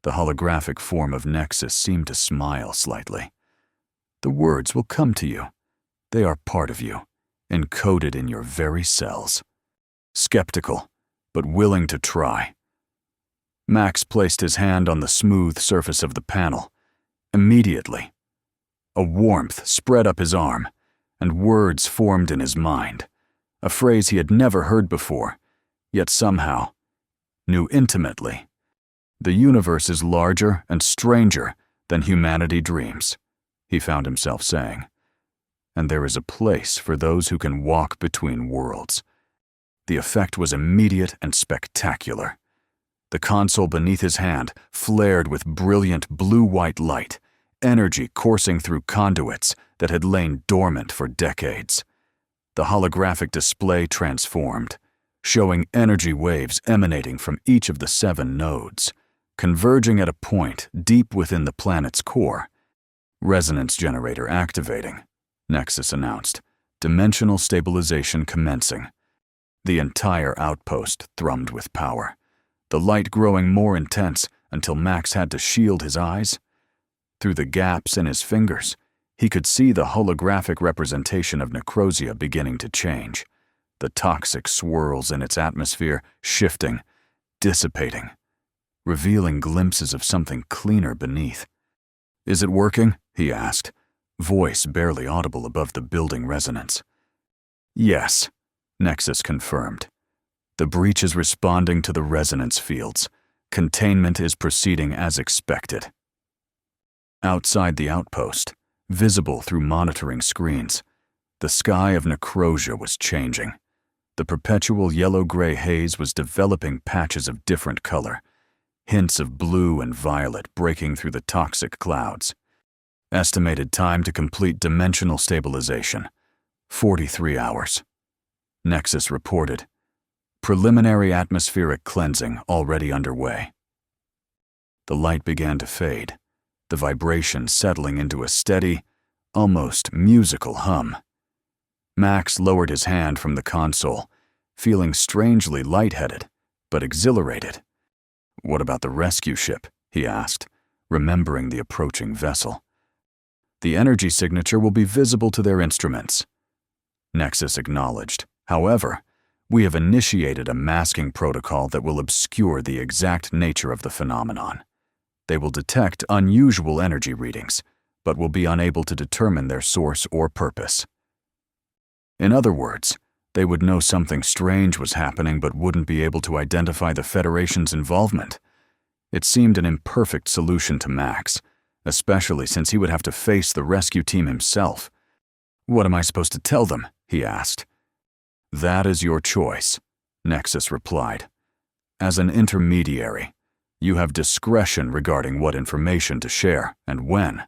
The holographic form of Nexus seemed to smile slightly. "The words will come to you. They are part of you, encoded in your very cells." Skeptical, but willing to try, Max placed his hand on the smooth surface of the panel. Immediately, a warmth spread up his arm, and words formed in his mind, a phrase he had never heard before, yet somehow knew intimately. "The universe is larger and stranger than humanity dreams," he found himself saying. "And there is a place for those who can walk between worlds." The effect was immediate and spectacular. The console beneath his hand flared with brilliant blue-white light, energy coursing through conduits that had lain dormant for decades. The holographic display transformed, showing energy waves emanating from each of the 7 nodes, converging at a point deep within the planet's core. "Resonance generator activating," Nexus announced, "dimensional stabilization commencing." The entire outpost thrummed with power, the light growing more intense until Max had to shield his eyes. Through the gaps in his fingers, he could see the holographic representation of Necrosia beginning to change, the toxic swirls in its atmosphere shifting, dissipating, revealing glimpses of something cleaner beneath. "Is it working?" he asked, voice barely audible above the building resonance. "Yes," Nexus confirmed. "The breach is responding to the resonance fields. Containment is proceeding as expected." Outside the outpost, visible through monitoring screens, the sky of Necrosia was changing. The perpetual yellow-gray haze was developing patches of different color, hints of blue and violet breaking through the toxic clouds. Estimated time to complete dimensional stabilization, 43 hours. Nexus reported. Preliminary atmospheric cleansing already underway. The light began to fade, the vibration settling into a steady, almost musical hum. Max lowered his hand from the console, feeling strangely lightheaded, but exhilarated. "What about the rescue ship?" he asked, remembering the approaching vessel. "The energy signature will be visible to their instruments." Nexus acknowledged. "However, we have initiated a masking protocol that will obscure the exact nature of the phenomenon. They will detect unusual energy readings, but will be unable to determine their source or purpose. In other words, they would know something strange was happening but wouldn't be able to identify the Federation's involvement. It seemed an imperfect solution to Max, especially since he would have to face the rescue team himself. "What am I supposed to tell them?" he asked. "That is your choice," Nexus replied. "As an intermediary, you have discretion regarding what information to share and when.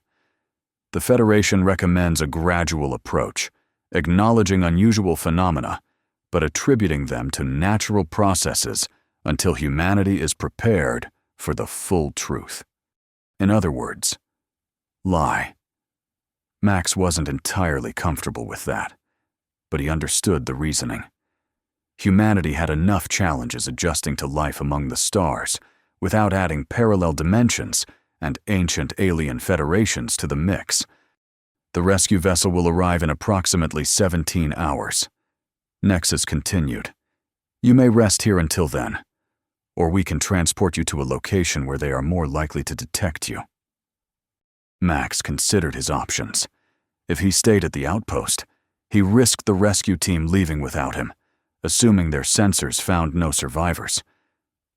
The Federation recommends a gradual approach, acknowledging unusual phenomena, but attributing them to natural processes until humanity is prepared for the full truth. In other words, lie." Max wasn't entirely comfortable with that, but he understood the reasoning. Humanity had enough challenges adjusting to life among the stars without adding parallel dimensions and ancient alien federations to the mix. "The rescue vessel will arrive in approximately 17 hours. Nexus continued. "You may rest here until then, or we can transport you to a location where they are more likely to detect you." Max considered his options. If he stayed at the outpost, he risked the rescue team leaving without him, assuming their sensors found no survivors.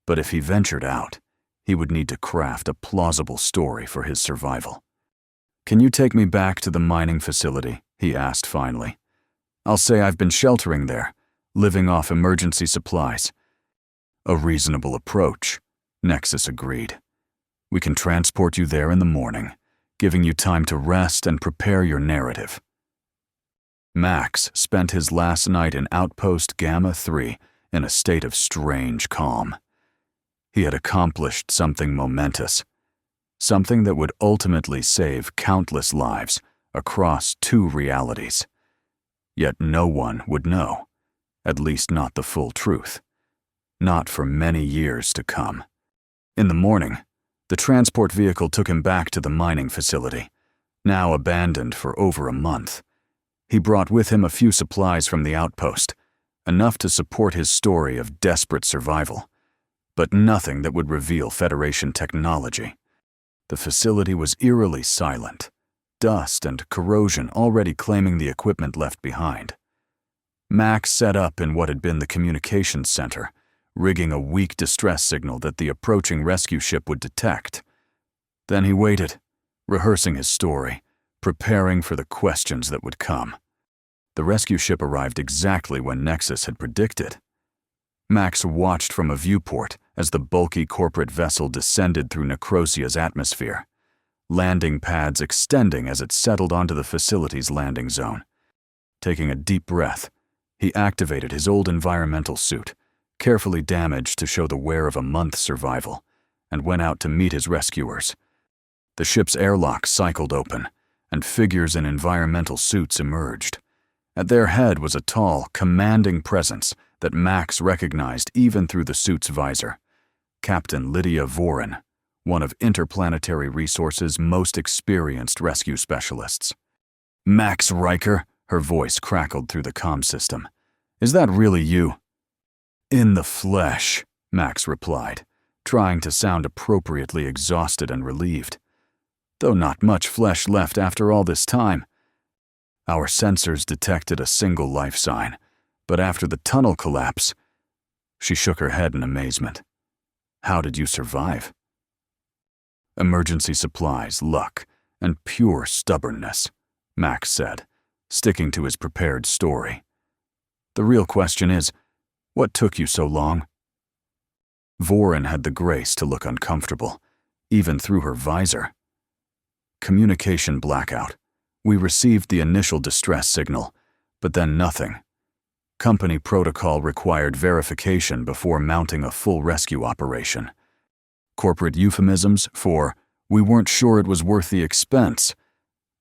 But if he ventured out, he would need to craft a plausible story for his survival. "Can you take me back to the mining facility?" he asked finally. "I'll say I've been sheltering there, living off emergency supplies." "A reasonable approach," Nexus agreed. "We can transport you there in the morning, giving you time to rest and prepare your narrative." Max spent his last night in Outpost Gamma 3 in a state of strange calm. He had accomplished something momentous, something that would ultimately save countless lives across 2 realities. Yet no one would know, at least not the full truth, not for many years to come. In the morning, the transport vehicle took him back to the mining facility, now abandoned for over a month. He brought with him a few supplies from the outpost, enough to support his story of desperate survival, but nothing that would reveal Federation technology. The facility was eerily silent, dust and corrosion already claiming the equipment left behind. Max set up in what had been the communications center, rigging a weak distress signal that the approaching rescue ship would detect. Then he waited, rehearsing his story, preparing for the questions that would come. The rescue ship arrived exactly when Nexus had predicted. Max watched from a viewport as the bulky corporate vessel descended through Necrosia's atmosphere, landing pads extending as it settled onto the facility's landing zone. Taking a deep breath, he activated his old environmental suit, carefully damaged to show the wear of a month's survival, and went out to meet his rescuers. The ship's airlock cycled open, and figures in environmental suits emerged. At their head was a tall, commanding presence that Max recognized even through the suit's visor. Captain Lydia Vorin, one of Interplanetary Resources' most experienced rescue specialists. "Max Riker," her voice crackled through the comm system. "Is that really you?" "In the flesh," Max replied, trying to sound appropriately exhausted and relieved. "Though not much flesh left after all this time. Our sensors detected a single life sign, but after the tunnel collapse..." She shook her head in amazement. "How did you survive?" "Emergency supplies, luck, and pure stubbornness," Max said, sticking to his prepared story. "The real question is, what took you so long?" Vorin had the grace to look uncomfortable, even through her visor. "Communication blackout. We received the initial distress signal, but then nothing. Company protocol required verification before mounting a full rescue operation. Corporate euphemisms for, 'we weren't sure it was worth the expense.'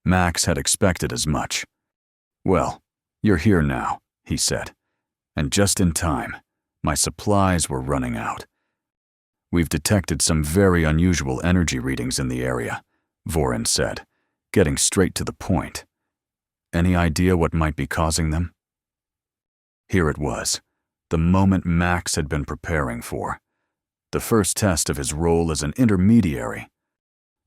Max had expected as much. "Well, you're here now," he said. "And just in time. My supplies were running out." "We've detected some very unusual energy readings in the area," Vorin said, getting straight to the point. "Any idea what might be causing them?" Here it was, the moment Max had been preparing for. The first test of his role as an intermediary.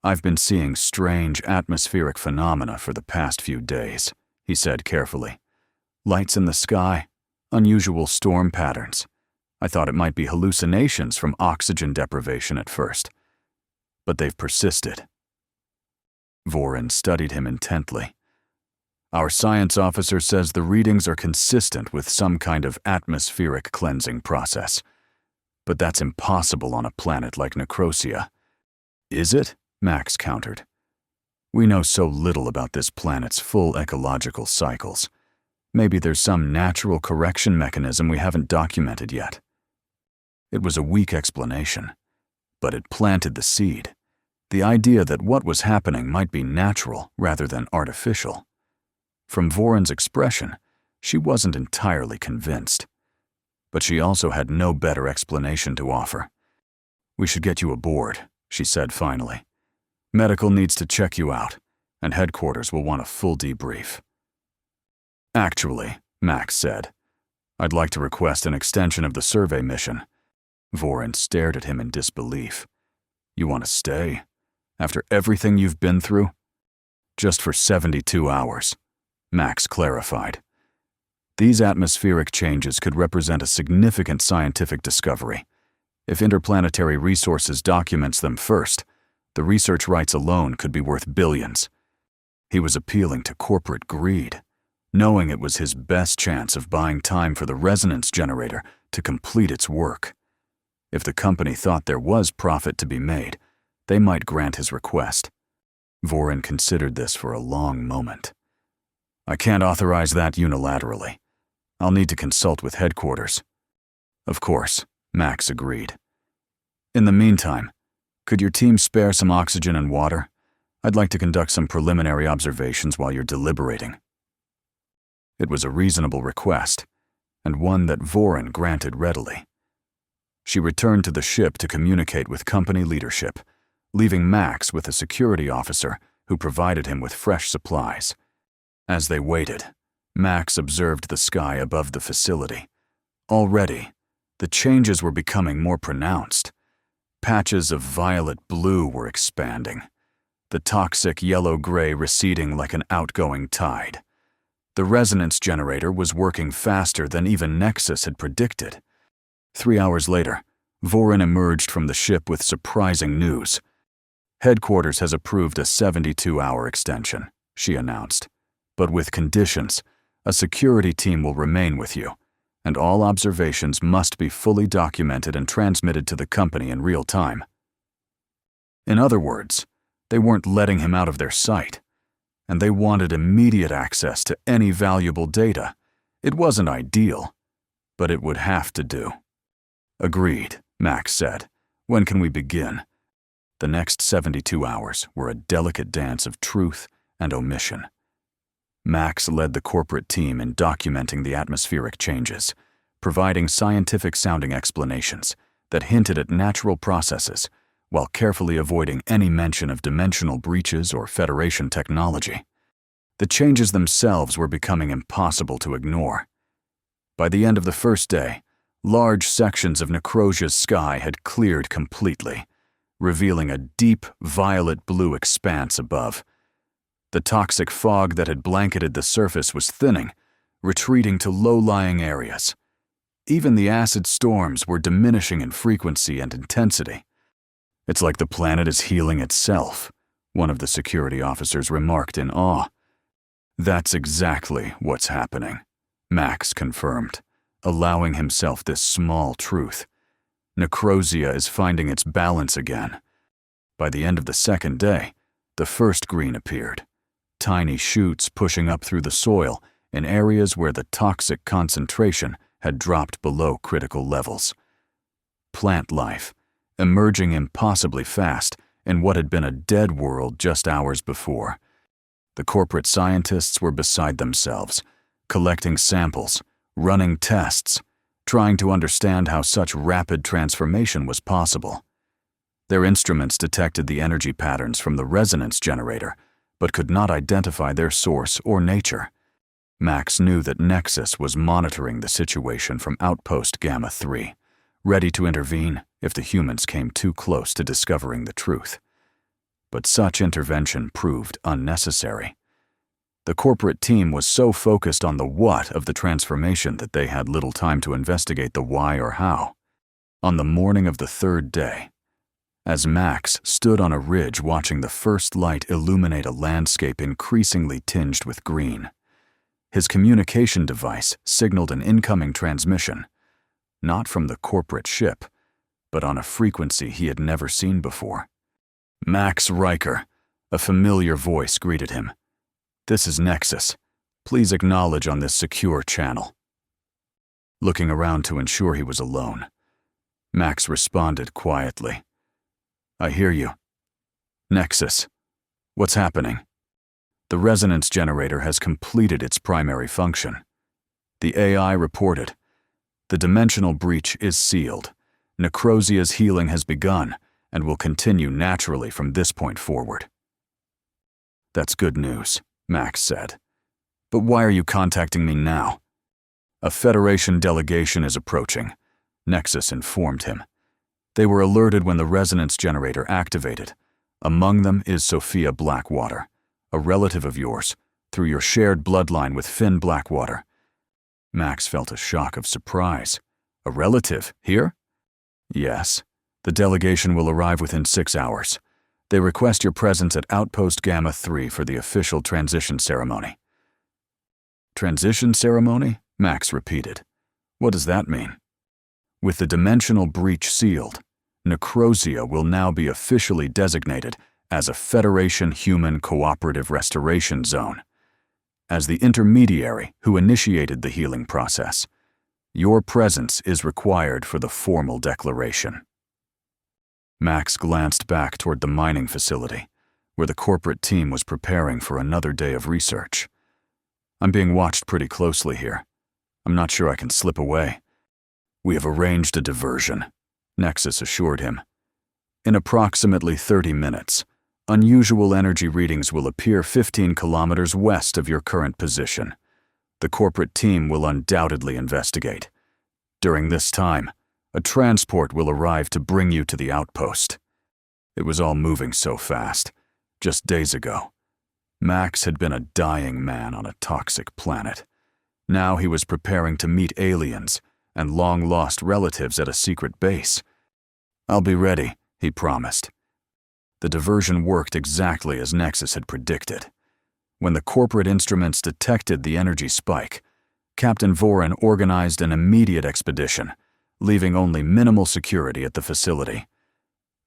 I've been seeing strange atmospheric phenomena for the past few days, he said carefully. Lights in the sky, unusual storm patterns. I thought it might be hallucinations from oxygen deprivation at first, but they've persisted. Vorin studied him intently. Our science officer says the readings are consistent with some kind of atmospheric cleansing process, but that's impossible on a planet like Necrosia. Is it? Max countered. We know so little about this planet's full ecological cycles. Maybe there's some natural correction mechanism we haven't documented yet. It was a weak explanation, but it planted the seed. The idea that what was happening might be natural rather than artificial. From Vorin's expression, she wasn't entirely convinced. But she also had no better explanation to offer. We should get you aboard, she said finally. Medical needs to check you out, and headquarters will want a full debrief. Actually, Max said, I'd like to request an extension of the survey mission. Vorin stared at him in disbelief. You want to stay? After everything you've been through? Just for 72 hours, Max clarified. These atmospheric changes could represent a significant scientific discovery. If Interplanetary Resources documents them first, the research rights alone could be worth billions. He was appealing to corporate greed, knowing it was his best chance of buying time for the resonance generator to complete its work. If the company thought there was profit to be made, they might grant his request. Vorin considered this for a long moment. I can't authorize that unilaterally. I'll need to consult with headquarters. Of course, Max agreed. In the meantime, could your team spare some oxygen and water? I'd like to conduct some preliminary observations while you're deliberating. It was a reasonable request, and one that Vorin granted readily. She returned to the ship to communicate with company leadership, leaving Max with a security officer who provided him with fresh supplies. As they waited, Max observed the sky above the facility. Already, the changes were becoming more pronounced. Patches of violet blue were expanding, the toxic yellow-gray receding like an outgoing tide. The resonance generator was working faster than even Nexus had predicted. 3 hours later, Vorin emerged from the ship with surprising news. Headquarters has approved a 72-hour extension, she announced. But with conditions, a security team will remain with you, and all observations must be fully documented and transmitted to the company in real time. In other words, they weren't letting him out of their sight, and they wanted immediate access to any valuable data. It wasn't ideal, but it would have to do. Agreed, Max said. When can we begin? The next 72 hours were a delicate dance of truth and omission. Max led the corporate team in documenting the atmospheric changes, providing scientific-sounding explanations that hinted at natural processes while carefully avoiding any mention of dimensional breaches or Federation technology. The changes themselves were becoming impossible to ignore. By the end of the first day, large sections of Necrosia's sky had cleared completely, revealing a deep violet-blue expanse above. The toxic fog that had blanketed the surface was thinning, retreating to low-lying areas. Even the acid storms were diminishing in frequency and intensity. It's like the planet is healing itself, one of the security officers remarked in awe. That's exactly what's happening, Max confirmed, allowing himself this small truth. Necrosia is finding its balance again. By the end of the second day, the first green appeared. Tiny shoots pushing up through the soil in areas where the toxic concentration had dropped below critical levels. Plant life, emerging impossibly fast in what had been a dead world just hours before. The corporate scientists were beside themselves, collecting samples, running tests, trying to understand how such rapid transformation was possible. Their instruments detected the energy patterns from the resonance generator, but could not identify their source or nature. Max knew that Nexus was monitoring the situation from Outpost Gamma 3, ready to intervene if the humans came too close to discovering the truth. but such intervention proved unnecessary. The corporate team was so focused on the what of the transformation that they had little time to investigate the why or how. On the morning of the third day, as Max stood on a ridge watching the first light illuminate a landscape increasingly tinged with green, his communication device signaled an incoming transmission, not from the corporate ship, but on a frequency he had never seen before. "Max Riker," a familiar voice greeted him. "This is Nexus. Please acknowledge on this secure channel." Looking around to ensure he was alone, Max responded quietly. "I hear you. Nexus, what's happening?" "The resonance generator has completed its primary function." The AI reported. "The dimensional breach is sealed. Necrosia's healing has begun and will continue naturally from this point forward." "That's good news," Max said. "But why are you contacting me now?" "A Federation delegation is approaching," Nexus informed him. "They were alerted when the resonance generator activated. Among them is Sophia Blackwater, a relative of yours, through your shared bloodline with Finn Blackwater." Max felt a shock of surprise. "A relative? Here?" "Yes. The delegation will arrive within 6 hours. They request your presence at Outpost Gamma 3 for the official transition ceremony." "Transition ceremony?" Max repeated. "What does that mean?" "With the dimensional breach sealed, Necrosia will now be officially designated as a Federation Human Cooperative Restoration Zone. As the intermediary who initiated the healing process, your presence is required for the formal declaration." Max glanced back toward the mining facility, where the corporate team was preparing for another day of research. "I'm being watched pretty closely here. I'm not sure I can slip away." "We have arranged a diversion," Nexus assured him. "In approximately 30 minutes, unusual energy readings will appear 15 kilometers west of your current position. The corporate team will undoubtedly investigate. During this time, a transport will arrive to bring you to the outpost." It was all moving so fast. Just days ago, Max had been a dying man on a toxic planet. Now he was preparing to meet aliens and long-lost relatives at a secret base. "I'll be ready," he promised. The diversion worked exactly as Nexus had predicted. When the corporate instruments detected the energy spike, Captain Voran organized an immediate expedition, leaving only minimal security at the facility.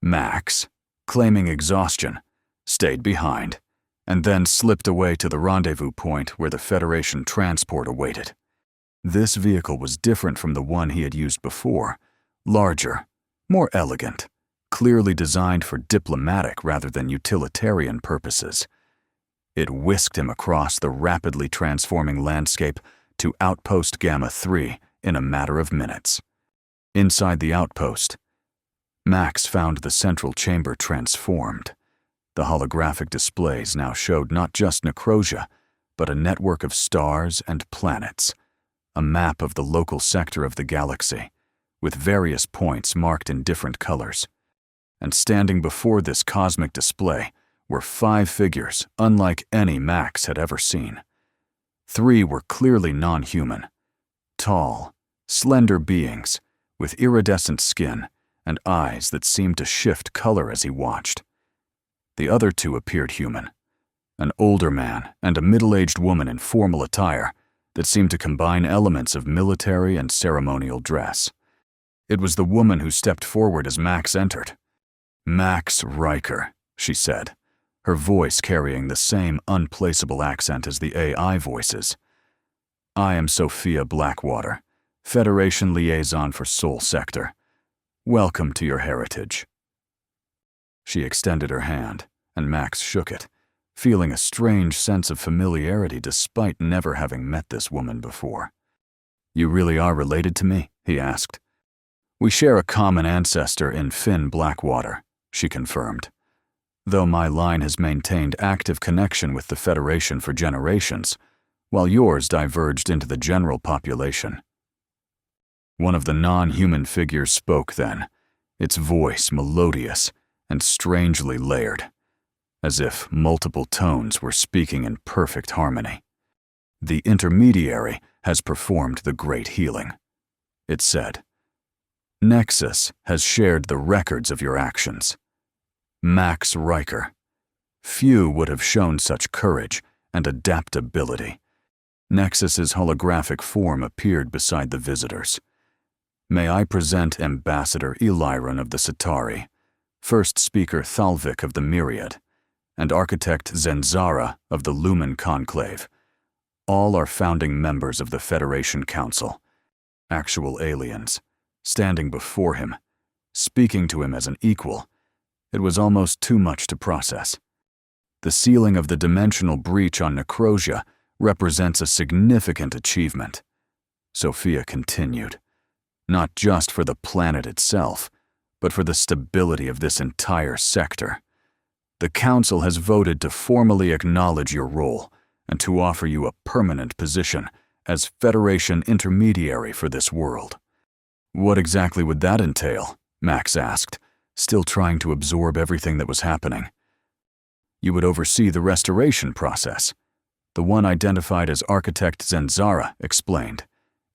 Max, claiming exhaustion, stayed behind, and then slipped away to the rendezvous point where the Federation transport awaited. This vehicle was different from the one he had used before, larger, more elegant, clearly designed for diplomatic rather than utilitarian purposes. It whisked him across the rapidly transforming landscape to Outpost Gamma 3 in a matter of minutes. Inside the outpost, Max found the central chamber transformed. The holographic displays now showed not just Necrosia, but a network of stars and planets, a map of the local sector of the galaxy, with various points marked in different colors. And standing before this cosmic display were 5 figures unlike any Max had ever seen. 3 were clearly non-human, tall, slender beings with iridescent skin and eyes that seemed to shift color as he watched. The other 2 appeared human, an older man and a middle-aged woman in formal attire that seemed to combine elements of military and ceremonial dress. It was the woman who stepped forward as Max entered. "Max Riker," she said, her voice carrying the same unplaceable accent as the AI voices. "I am Sophia Blackwater, Federation Liaison for Sol Sector. Welcome to your heritage." She extended her hand, and Max shook it, feeling a strange sense of familiarity despite never having met this woman before. "You really are related to me?" he asked. "We share a common ancestor in Finn Blackwater," she confirmed, "though my line has maintained active connection with the Federation for generations, while yours diverged into the general population." One of the non-human figures spoke then, its voice melodious and strangely layered. as if multiple tones were speaking in perfect harmony. "The intermediary has performed the great healing," it said. "Nexus has shared the records of your actions. Max Riker. Few would have shown such courage and adaptability." Nexus's holographic form appeared beside the visitors. "May I present Ambassador Eliron of the Centauri, First Speaker Thalvik of the Myriad, and Architect Zenzara of the Lumen Conclave. All are founding members of the Federation Council, actual aliens, standing before him, speaking to him as an equal. It was almost too much to process. The sealing of the dimensional breach on Necrosia represents a significant achievement," Sophia continued, "not just for the planet itself, but for the stability of this entire sector. The Council has voted to formally acknowledge your role and to offer you a permanent position as Federation intermediary for this world." "What exactly would that entail?" Max asked, still trying to absorb everything that was happening. "You would oversee the restoration process," the one identified as Architect Zenzara explained,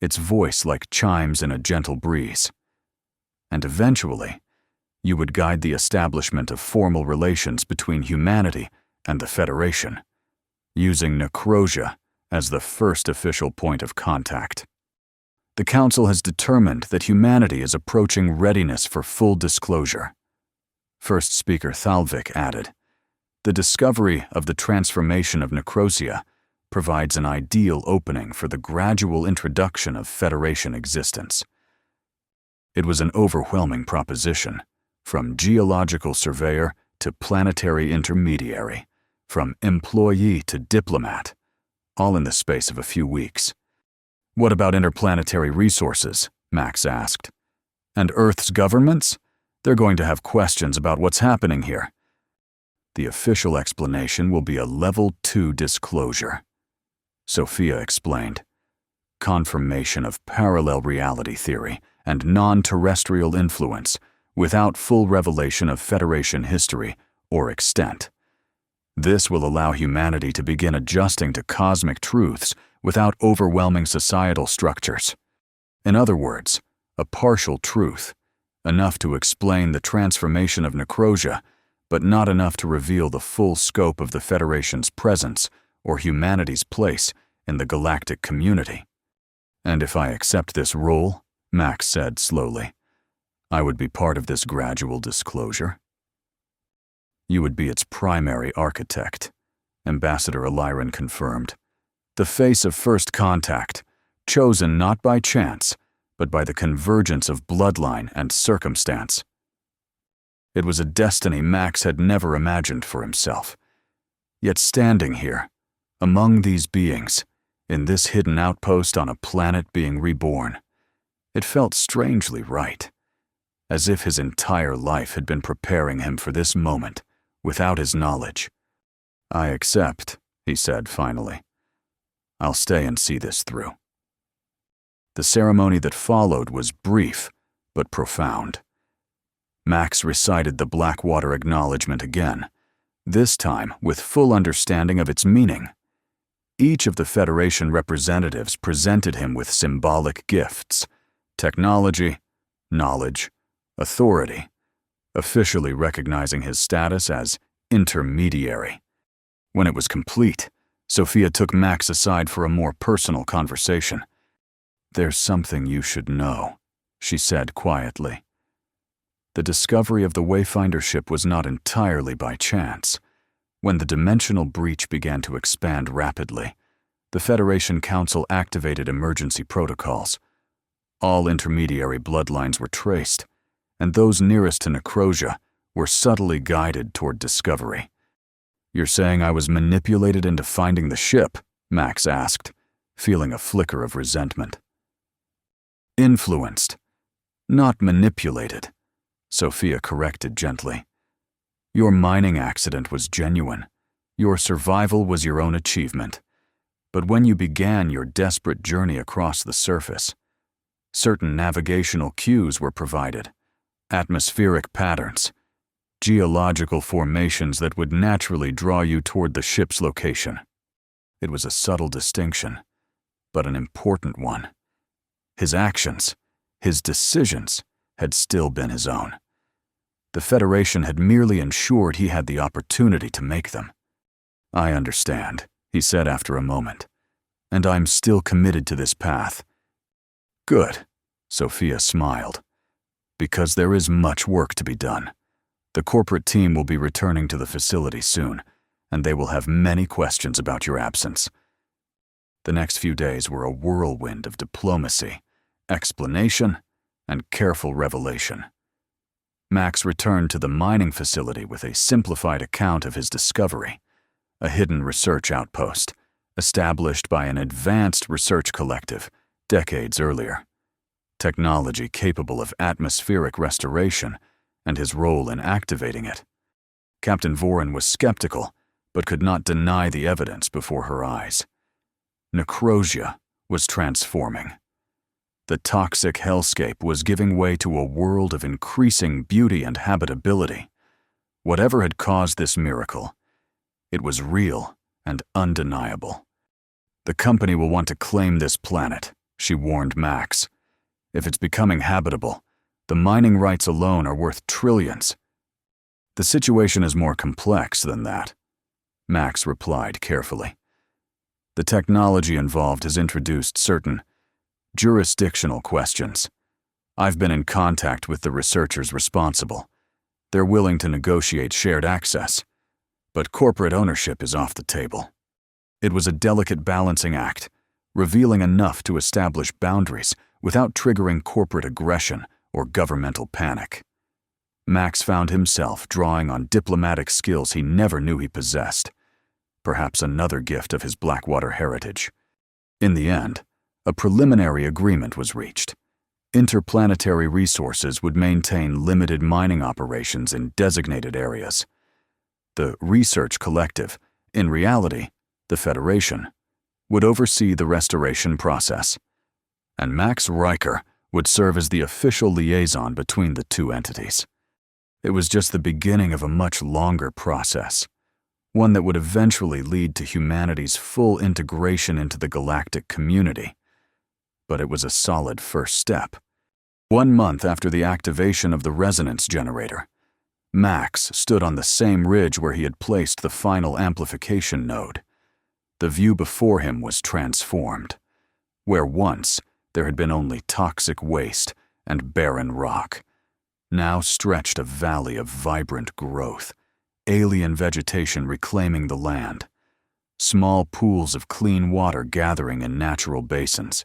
its voice like chimes in a gentle breeze. "And eventually, you would guide the establishment of formal relations between humanity and the Federation, using Necrosia as the first official point of contact. The Council has determined that humanity is approaching readiness for full disclosure," First Speaker Thalvik added. "The discovery of the transformation of Necrosia provides an ideal opening for the gradual introduction of Federation existence." It was an overwhelming proposition, from geological surveyor to planetary intermediary, from employee to diplomat, all in the space of a few weeks. "What about interplanetary resources?" Max asked. "And Earth's governments? They're going to have questions about what's happening here." "The official explanation will be a Level 2 disclosure," Sophia explained. "Confirmation of parallel reality theory and non-terrestrial influence without full revelation of Federation history or extent. This will allow humanity to begin adjusting to cosmic truths without overwhelming societal structures. In other words, a partial truth, enough to explain the transformation of Necrosia, but not enough to reveal the full scope of the Federation's presence or humanity's place in the galactic community." "And if I accept this role," Max said slowly, "I would be part of this gradual disclosure?" "You would be its primary architect," Ambassador Eliron confirmed. "The face of first contact, chosen not by chance, but by the convergence of bloodline and circumstance." It was a destiny Max had never imagined for himself. Yet standing here, among these beings, in this hidden outpost on a planet being reborn, it felt strangely right, as if his entire life had been preparing him for this moment, without his knowledge. "I accept," he said finally. "I'll stay and see this through." The ceremony that followed was brief, but profound. Max recited the Blackwater acknowledgement again, this time with full understanding of its meaning. Each of the Federation representatives presented him with symbolic gifts: technology, knowledge, authority, officially recognizing his status as intermediary. When it was complete, Sophia took Max aside for a more personal conversation. "There's something you should know," she said quietly. The discovery of the Wayfinder ship was not entirely by chance. When the dimensional breach began to expand rapidly, the Federation Council activated emergency protocols. All intermediary bloodlines were traced, and those nearest to Necrosia were subtly guided toward discovery. "You're saying I was manipulated into finding the ship?" Max asked, feeling a flicker of resentment. "Influenced, not manipulated," Sophia corrected gently. "Your mining accident was genuine. Your survival was your own achievement. But when you began your desperate journey across the surface, certain navigational cues were provided, atmospheric patterns. geological formations that would naturally draw you toward the ship's location. It was a subtle distinction, but an important one. His actions, his decisions, had still been his own. The Federation had merely ensured he had the opportunity to make them. "I understand," he said after a moment, "and I'm still committed to this path." "Good," Sophia smiled, "because there is much work to be done. The corporate team will be returning to the facility soon, and they will have many questions about your absence." The next few days were a whirlwind of diplomacy, explanation, and careful revelation. Max returned to the mining facility with a simplified account of his discovery, a hidden research outpost, established by an advanced research collective decades earlier, technology capable of atmospheric restoration, and his role in activating it. Captain Voren was skeptical, but could not deny the evidence before her eyes. Necrosia was transforming. The toxic hellscape was giving way to a world of increasing beauty and habitability. Whatever had caused this miracle, it was real and undeniable. "The company will want to claim this planet," she warned Max. "If it's becoming habitable, the mining rights alone are worth trillions." "The situation is more complex than that," Max replied carefully. "The technology involved has introduced certain jurisdictional questions. I've been in contact with the researchers responsible. They're willing to negotiate shared access, but corporate ownership is off the table." It was a delicate balancing act, revealing enough to establish boundaries without triggering corporate aggression or governmental panic. Max found himself drawing on diplomatic skills he never knew he possessed, perhaps another gift of his Blackwater heritage. In the end, a preliminary agreement was reached. Interplanetary Resources would maintain limited mining operations in designated areas. The Research Collective, in reality, the Federation, would oversee the restoration process, and Max Riker would serve as the official liaison between the two entities. It was just the beginning of a much longer process, one that would eventually lead to humanity's full integration into the galactic community. But it was a solid first step. 1 month after the activation of the resonance generator, Max stood on the same ridge where he had placed the final amplification node. The view before him was transformed. Where once there had been only toxic waste and barren rock, now stretched a valley of vibrant growth, alien vegetation reclaiming the land, small pools of clean water gathering in natural basins,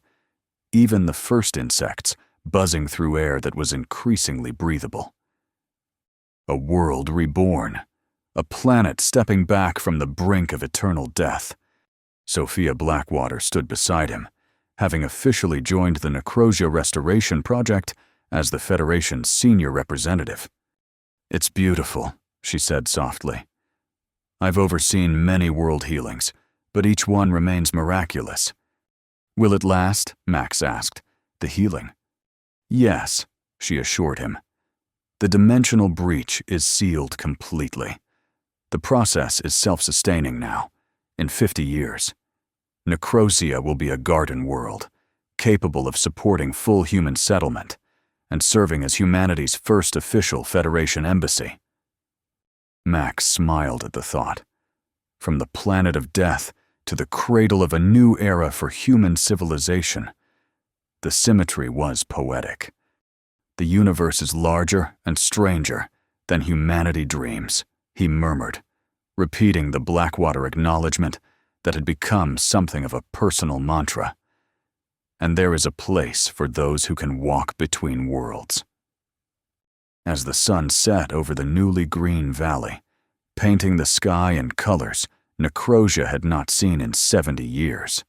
even the first insects buzzing through air that was increasingly breathable. A world reborn, a planet stepping back from the brink of eternal death. Sophia Blackwater stood beside him, having officially joined the Necrosia Restoration Project as the Federation's senior representative. "It's beautiful," she said softly. "I've overseen many world healings, but each one remains miraculous." "Will it last?" Max asked. "The healing?" "Yes," she assured him. "The dimensional breach is sealed completely. The process is self-sustaining now. In 50 years, Necrosia will be a garden world, capable of supporting full human settlement and serving as humanity's first official Federation embassy." Max smiled at the thought. From the planet of death to the cradle of a new era for human civilization, the symmetry was poetic. "The universe is larger and stranger than humanity dreams," he murmured, repeating the Blackwater acknowledgement that had become something of a personal mantra. "And there is a place for those who can walk between worlds." As the sun set over the newly green valley, painting the sky in colors Necrosia had not seen in 70 years,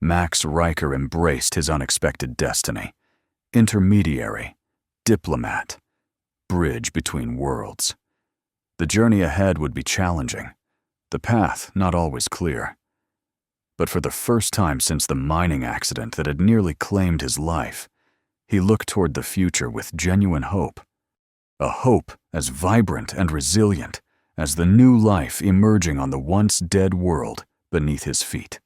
Max Riker embraced his unexpected destiny. Intermediary, diplomat, bridge between worlds. The journey ahead would be challenging, the path not always clear. But for the first time since the mining accident that had nearly claimed his life, he looked toward the future with genuine hope. a hope as vibrant and resilient as the new life emerging on the once dead world beneath his feet.